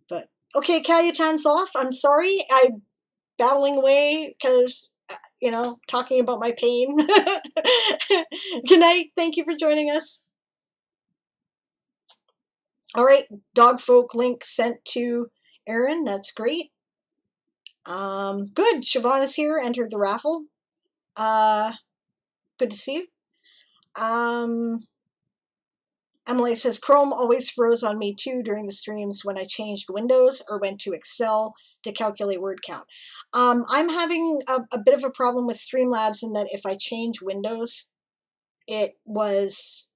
But, okay, Calutan's off. I'm sorry. I'm battling away because, you know, talking about my pain. Good night. Thank you for joining us. All right. Dogfolk link sent to Erin. That's great. Good. Siobhan is here. Entered the raffle. Good to see you. Emily says, Chrome always froze on me too during the streams when I changed windows or went to Excel to calculate word count. I'm having a bit of a problem with Streamlabs in that if I change windows, it was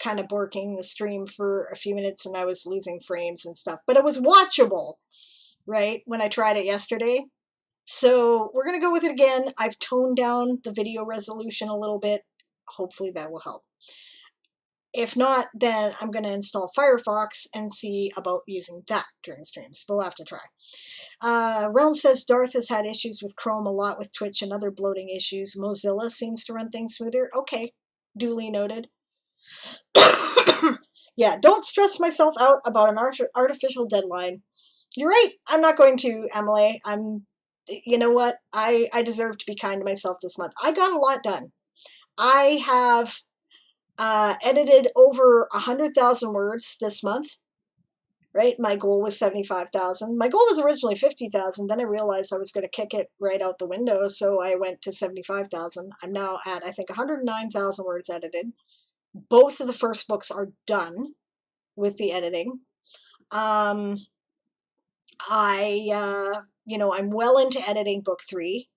kind of borking the stream for a few minutes and I was losing frames and stuff. But it was watchable, right, when I tried it yesterday. So we're going to go with it again. I've toned down the video resolution a little bit. Hopefully that will help. If not, then I'm going to install Firefox and see about using that during streams. We'll have to try. Realm says Darth has had issues with Chrome a lot with Twitch and other bloating issues. Mozilla seems to run things smoother. Okay, duly noted. Yeah, don't stress myself out about an artificial deadline. You're right. I'm not going to, Emily. You know what? I deserve to be kind to myself this month. I got a lot done. I have edited over 100,000 words this month, right? My goal was 75,000. My goal was originally 50,000. Then I realized I was going to kick it right out the window, so I went to 75,000. I'm now at, I think, 109,000 words edited. Both of the first books are done with the editing. I'm well into editing book 3.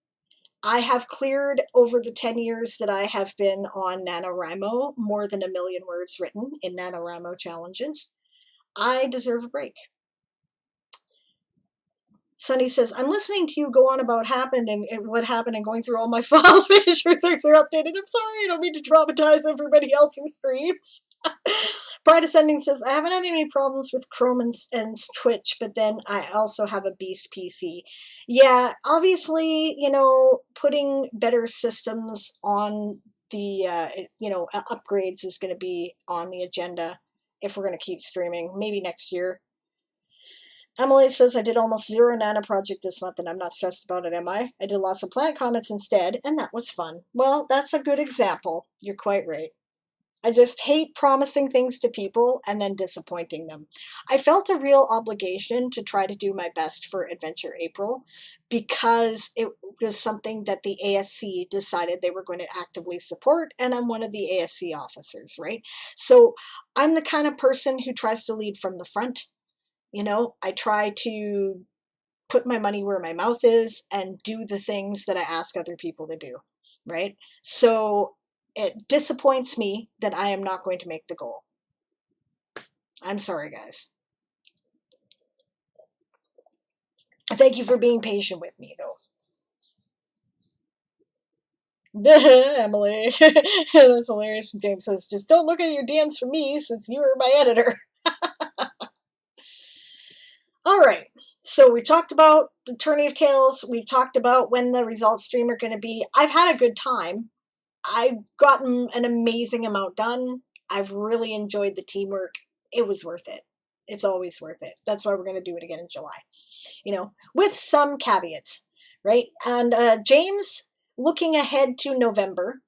I have cleared over the 10 years that I have been on NaNoWriMo more than 1 million words written in NaNoWriMo challenges. I deserve a break. Sunny says, I'm listening to you go on about what happened and going through all my files, making sure things are updated. I'm sorry, I don't mean to traumatize everybody else who streams. Pride Ascending says, I haven't had any problems with Chrome and Twitch, but then I also have a beast PC. Yeah, obviously, putting better systems on the, upgrades is going to be on the agenda if we're going to keep streaming, maybe next year. Emily says, I did almost 0 Nano project this month and I'm not stressed about it, am I? I did lots of plant comments instead, and that was fun. Well, that's a good example. You're quite right. I just hate promising things to people and then disappointing them. I felt a real obligation to try to do my best for Adventure April because it was something that the ASC decided they were going to actively support, and I'm one of the ASC officers, right? So I'm the kind of person who tries to lead from the front. I try to put my money where my mouth is and do the things that I ask other people to do, right? So it disappoints me that I am not going to make the goal. I'm sorry, guys. Thank you for being patient with me, though. Emily. That's hilarious. James says, just don't look at your DMs for me since you are my editor. All right. So we talked about the Tourney of Tales. We've talked about when the results stream are going to be. I've had a good time. I've gotten an amazing amount done. I've really enjoyed the teamwork. It was worth it. It's always worth it. That's why we're going to do it again in July. With some caveats, right? And James, looking ahead to November,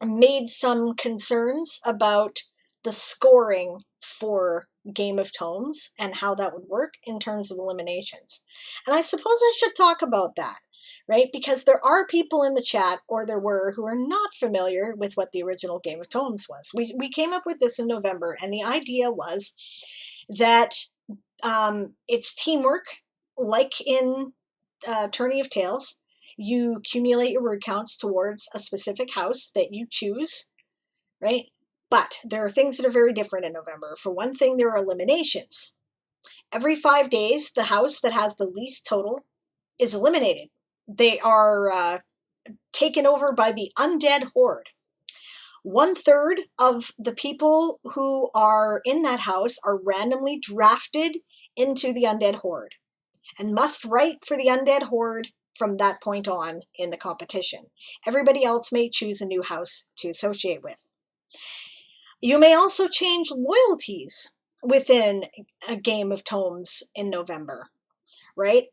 made some concerns about the scoring for Game of Tones and how that would work in terms of eliminations. And I suppose I should talk about that, right? Because there are people in the chat, or there were, who are not familiar with what the original Game of Thrones was. We came up with this in November, and the idea was that it's teamwork, like in Tourney of Tales. You accumulate your word counts towards a specific house that you choose, right? But there are things that are very different in November. For one thing, there are eliminations. Every 5 days, the house that has the least total is eliminated. They are taken over by the undead horde. 1/3 of the people who are in that house are randomly drafted into the undead horde and must write for the undead horde from that point on in the competition. Everybody else may choose a new house to associate with. You may also change loyalties within a Game of Tomes in November, right?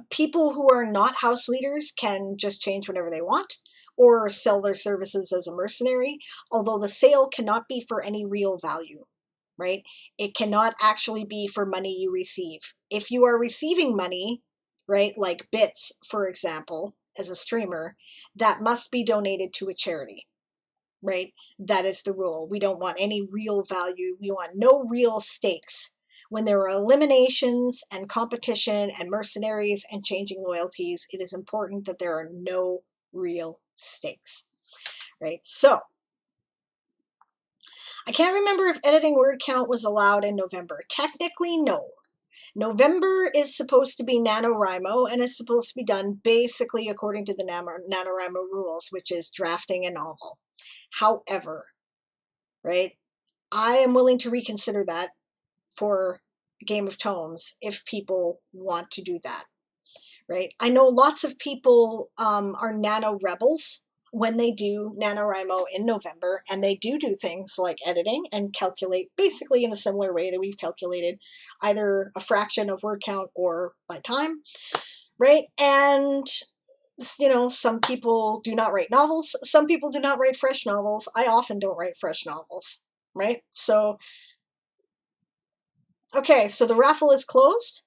People who are not house leaders can just change whenever they want, or sell their services as a mercenary, although the sale cannot be for any real value, right? It cannot actually be for money you receive. If you are receiving money, right, like bits, for example, as a streamer, that must be donated to a charity, right? That is the rule. We don't want any real value. We want no real stakes. When there are eliminations and competition and mercenaries and changing loyalties, it is important that there are no real stakes, right? So, I can't remember if editing word count was allowed in November. Technically, no. November is supposed to be NaNoWriMo, and it's supposed to be done basically according to the NaNoWriMo rules, which is drafting a novel. However, right, I am willing to reconsider that for Game of Tomes if people want to do that, right? I know lots of people are nano rebels when they do NaNoWriMo in November, and they do things like editing and calculate basically in a similar way that we've calculated either a fraction of word count or by time, right? And you know, some people do not write novels. Some people do not write fresh novels. I often don't write fresh novels, right? So, okay, so the raffle is closed,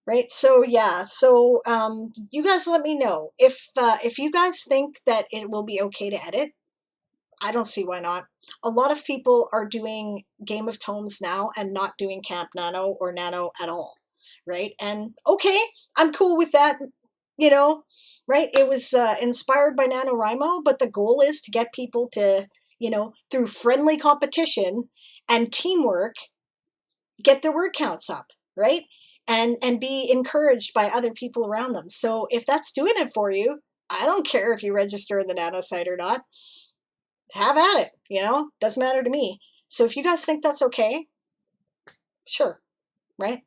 right? So yeah, so you guys let me know if you guys think that it will be okay to edit. I don't see why not. A lot of people are doing Game of Tomes now and not doing Camp Nano or Nano at all, right? And okay, I'm cool with that, you know, right? It was inspired by NaNoWriMo, but the goal is to get people to, you know, through friendly competition and teamwork, get their word counts up, right? And be encouraged by other people around them. So if that's doing it for you, I don't care if you register in the Nano site or not. Have at it, you know, doesn't matter to me. So if you guys think that's okay, sure, right?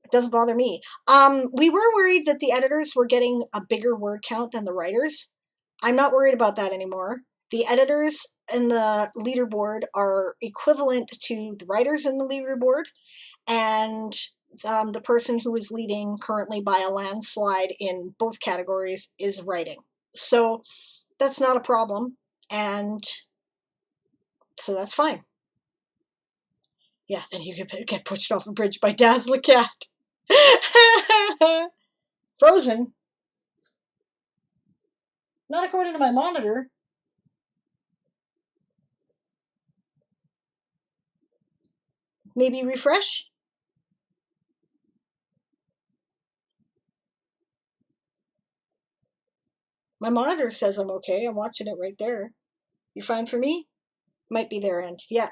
It doesn't bother me. We were worried that the editors were getting a bigger word count than the writers. I'm not worried about that anymore. The editors in the leaderboard are equivalent to the writers in the leaderboard, and the person who is leading currently by a landslide in both categories is writing. So that's not a problem, and so that's fine. Yeah, then you get pushed off a bridge by Dazzler Cat. Frozen? Not according to my monitor. Maybe refresh? My monitor says I'm okay. I'm watching it right there. You fine for me? Might be their end. Yeah.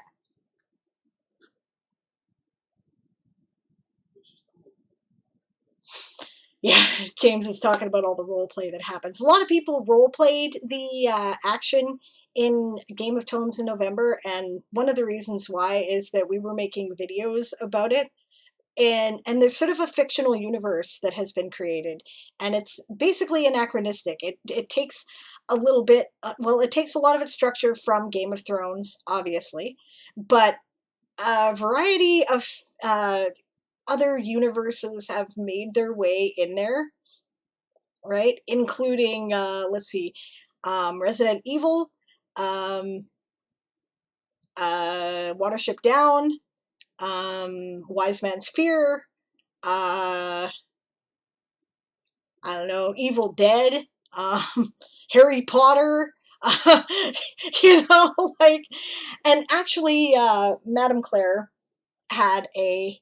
Yeah, James is talking about all the role play that happens. A lot of people role played the action in Game of Thrones in November, and one of the reasons why is that we were making videos about it, and there's sort of a fictional universe that has been created, and it's basically anachronistic. It takes a little bit, well, it takes a lot of its structure from Game of Thrones, obviously, but a variety of other universes have made their way in there, right? Including, let's see, Resident Evil, Watership Down, Wise Man's Fear, I don't know, Evil Dead, Harry Potter, like, and actually, Madame Claire had a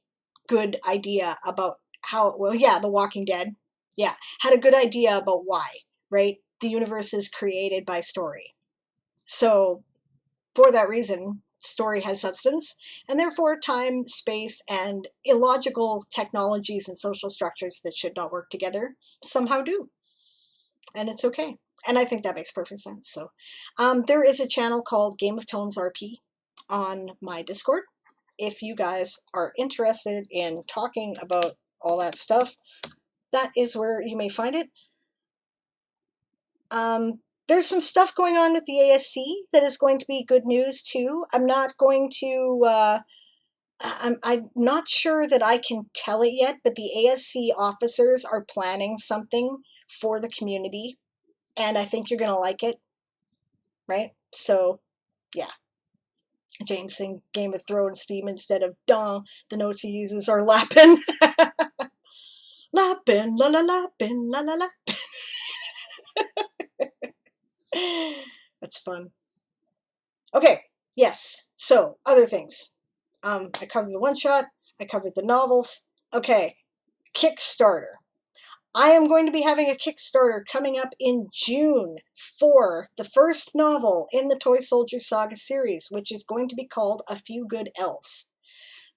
good idea about how, well, yeah, The Walking Dead, yeah, had a good idea about why, right? The universe is created by story. So, for that reason, story has substance, and therefore time, space, and illogical technologies and social structures that should not work together somehow do. And it's okay. And I think that makes perfect sense. So, there is a channel called Game of Tones RP on my Discord. If you guys are interested in talking about all that stuff, that is where you may find it. There's some stuff going on with the ASC that is going to be good news too. I'm not going to, I'm not sure that I can tell it yet, but the ASC officers are planning something for the community, and I think you're going to like it, right? So, yeah. James saying Game of Thrones theme instead of duh. The notes he uses are lappin'. Lappin', la la lappin', la la la. That's fun. Okay, yes. So, other things. I covered the one-shot. I covered the novels. Okay, Kickstarter. I am going to be having a Kickstarter coming up in June for the first novel in the Toy Soldier Saga series, which is going to be called A Few Good Elves.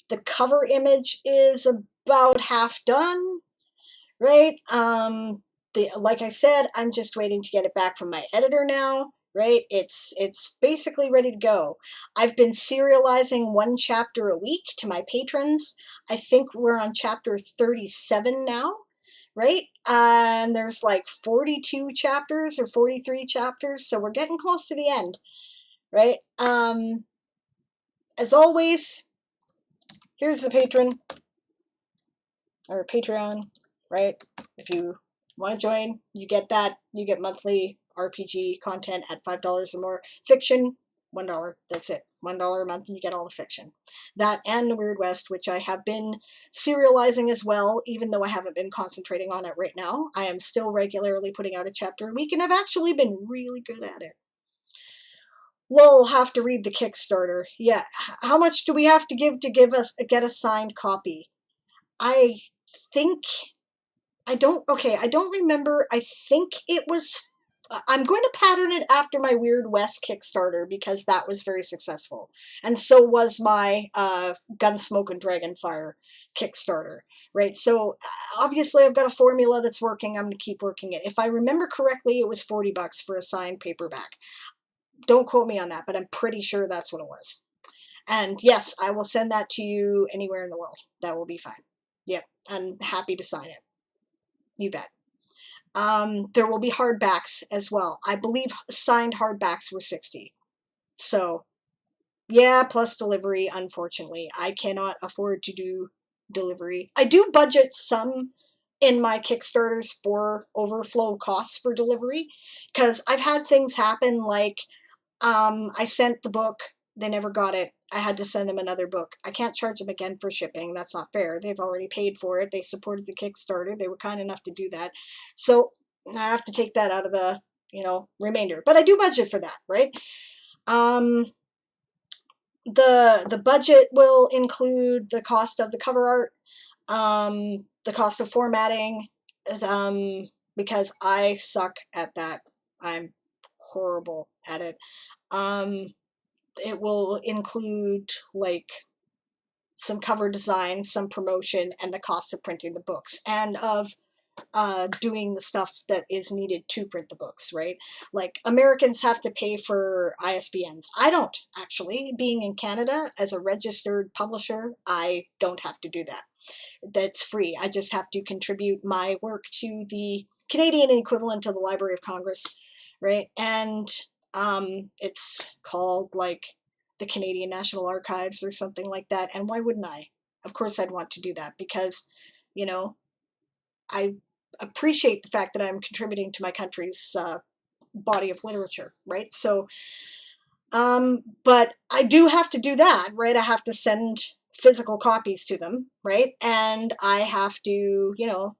The cover image is about half done, right? Like I said, I'm just waiting to get it back from my editor now, right? It's basically ready to go. I've been serializing one chapter a week to my patrons. I think we're on chapter 37 now, right? And there's like 42 chapters or 43 chapters, so we're getting close to the end, right? As always, here's the patron, or Patreon, right? If you want to join, you get that. You get monthly RPG content at $5 or more. Fiction, $1. That's it. $1 a month and you get all the fiction. That and the Weird West, which I have been serializing as well, even though I haven't been concentrating on it right now. I am still regularly putting out a chapter a week, and I've actually been really good at it. We'll have to read the Kickstarter. Yeah, how much do we have to get a signed copy? I think I don't remember. I think it was, I'm going to pattern it after my Weird West Kickstarter because that was very successful. And so was my Gunsmoke and Dragonfire Kickstarter, right? So obviously I've got a formula that's working. I'm going to keep working it. If I remember correctly, it was $40 for a signed paperback. Don't quote me on that, but I'm pretty sure that's what it was. And yes, I will send that to you anywhere in the world. That will be fine. Yep, I'm happy to sign it. You bet. There will be hardbacks as well. I believe signed hardbacks were $60. So, yeah, plus delivery, unfortunately. I cannot afford to do delivery. I do budget some in my Kickstarters for overflow costs for delivery, because I've had things happen like I sent the book, they never got it. I had to send them another book. I can't charge them again for shipping. That's not fair. They've already paid for it. They supported the Kickstarter. They were kind enough to do that. So I have to take that out of the, remainder. But I do budget for that, right? The budget will include the cost of the cover art, the cost of formatting, because I suck at that. I'm horrible at it. It will include like some cover design, some promotion, and the cost of printing the books, and of doing the stuff that is needed to print the books, right? Like Americans have to pay for ISBNs. I don't, actually. Being in Canada as a registered publisher, I don't have to do that. That's free. I just have to contribute my work to the Canadian equivalent of the Library of Congress, right? And it's called like the Canadian National Archives or something like that. And why wouldn't I? Of course I'd want to do that because, I appreciate the fact that I'm contributing to my country's body of literature, right? So, but I do have to do that, right? I have to send physical copies to them, right? And I have to, you know,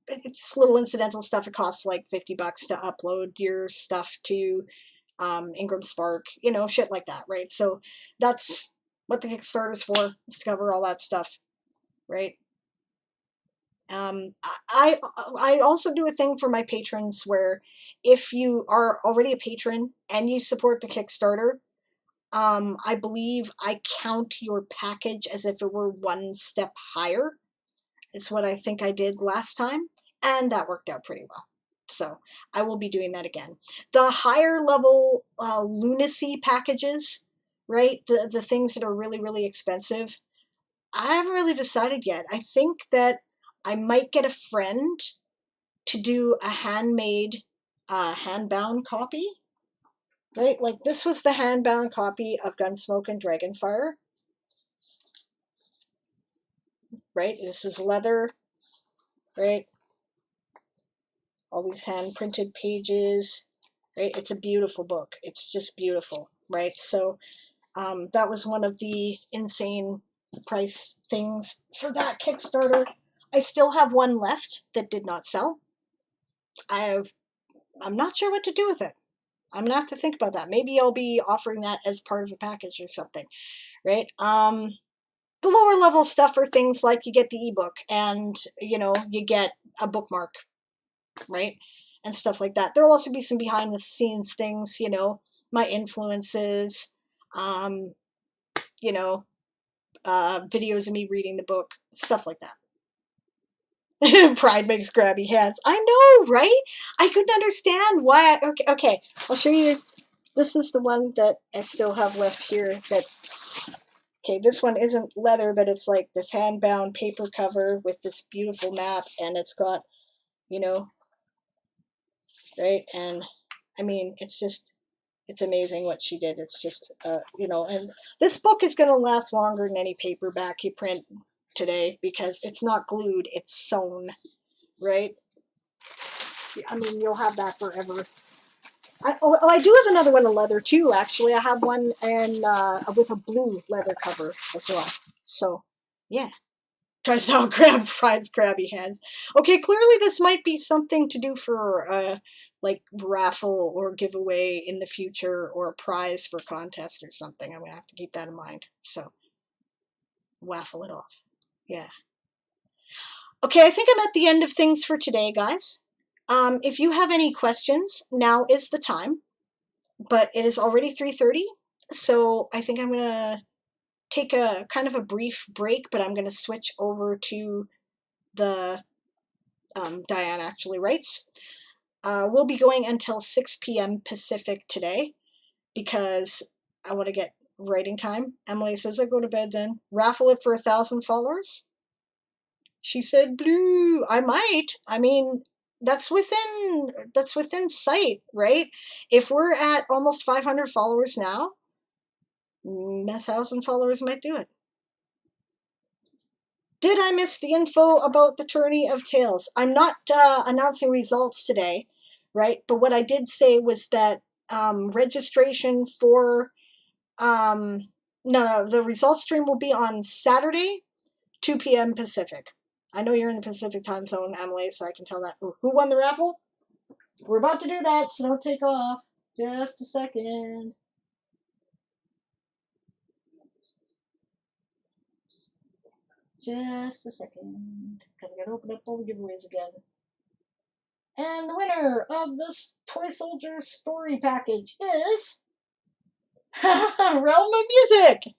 it's little incidental stuff. It costs like $50 to upload your stuff to Ingram Spark, you know, shit like that, right? So that's what the Kickstarter's for, is to cover all that stuff, right? I also do a thing for my patrons where if you are already a patron and you support the Kickstarter, I believe I count your package as if it were one step higher. It's what I think I did last time, and that worked out pretty well. So I will be doing that again. The higher level lunacy packages, right? The things that are really, really expensive, I haven't really decided yet. I think that I might get a friend to do a handmade, hand-bound copy, right? Like this was the hand-bound copy of Gunsmoke and Dragonfire, right? This is leather, right? All these hand-printed pages, right? It's a beautiful book. It's just beautiful, right? So that was one of the insane price things for that Kickstarter. I still have one left that did not sell. I'm not sure what to do with it. I'm gonna have to think about that. Maybe I'll be offering that as part of a package or something, right? The lower level stuff are things like you get the ebook and, you know, you get a bookmark, right? And stuff like that. There'll also be some behind the scenes things, you know, my influences, you know, videos of me reading the book, stuff like that. Pride makes grabby hands. I know, right? I couldn't understand why. Okay, I'll show you. This is the one that I still have left here. Okay, this one isn't leather, but it's like this hand-bound paper cover with this beautiful map, and it's got, you know, right? And I mean, it's amazing what she did. It's just, you know, and this book is going to last longer than any paperback you print today because it's not glued, it's sewn, right? I mean, you'll have that forever. I do have another one in leather too, actually. I have one with a blue leather cover as well. So, yeah. Tries to outgrab Pride's crabby hands. Okay, clearly this might be something to do for like raffle or giveaway in the future, or a prize for contest or something. I'm gonna have to keep that in mind. So waffle it off. Yeah. Okay, I think I'm at the end of things for today, guys. If you have any questions, now is the time. But it is already 3:30, so I think I'm gonna take a kind of a brief break, but I'm gonna switch over to the Diane Actually Writes. We'll be going until 6 p.m. Pacific today because I want to get writing time. Emily says, I go to bed then. Raffle it for 1,000 followers? She said, blue. I might. I mean, that's within sight, right? If we're at almost 500 followers now, 1,000 followers might do it. Did I miss the info about the Tourney of Tales? I'm not announcing results today, right? But what I did say was that registration for no, the results stream will be on Saturday, 2 p.m. Pacific. I know you're in the Pacific time zone, Emily, so I can tell that. Ooh, who won the raffle? We're about to do that, so don't take off. Just a second. Just a second, because I gotta open up all the giveaways again. And the winner of this Toy Soldiers story package is Realm of Music.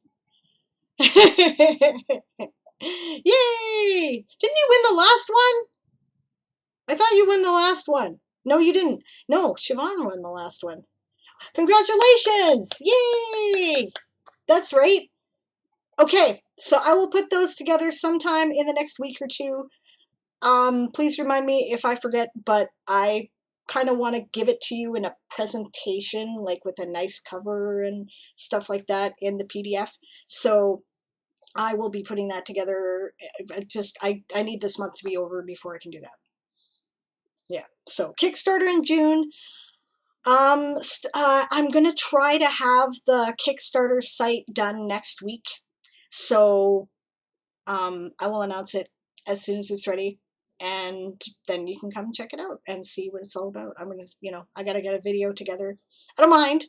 Yay! Didn't you win the last one? I thought you won the last one. No, you didn't. No, Siobhan won the last one. Congratulations! Yay! That's right. Okay, so I will put those together sometime in the next week or two. Please remind me if I forget, but I kind of want to give it to you in a presentation, like with a nice cover and stuff like that in the PDF. So I will be putting that together. I need this month to be over before I can do that. Yeah, so Kickstarter in June. I'm gonna try to have the Kickstarter site done next week. So I will announce it as soon as it's ready, and then you can come check it out and see what it's all about. I'm gonna, I gotta get a video together. I don't mind,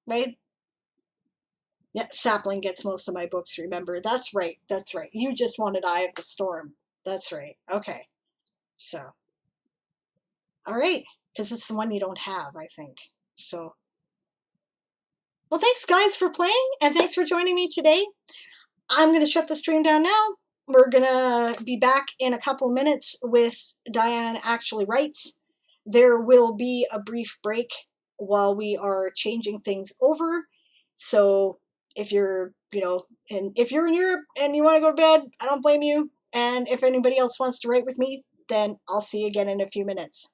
right? Yeah, Sapling gets most of my books, remember. That's right, that's right. You just wanted Eye of the Storm. That's right. Okay. So, all right. Because it's the one you don't have, I think. So, well, thanks, guys, for playing, and thanks for joining me today. I'm going to shut the stream down now. We're going to be back in a couple minutes with Diane Actually Writes. There will be a brief break while we are changing things over. So if you're, and if you're in Europe and you want to go to bed, I don't blame you. And if anybody else wants to write with me, then I'll see you again in a few minutes.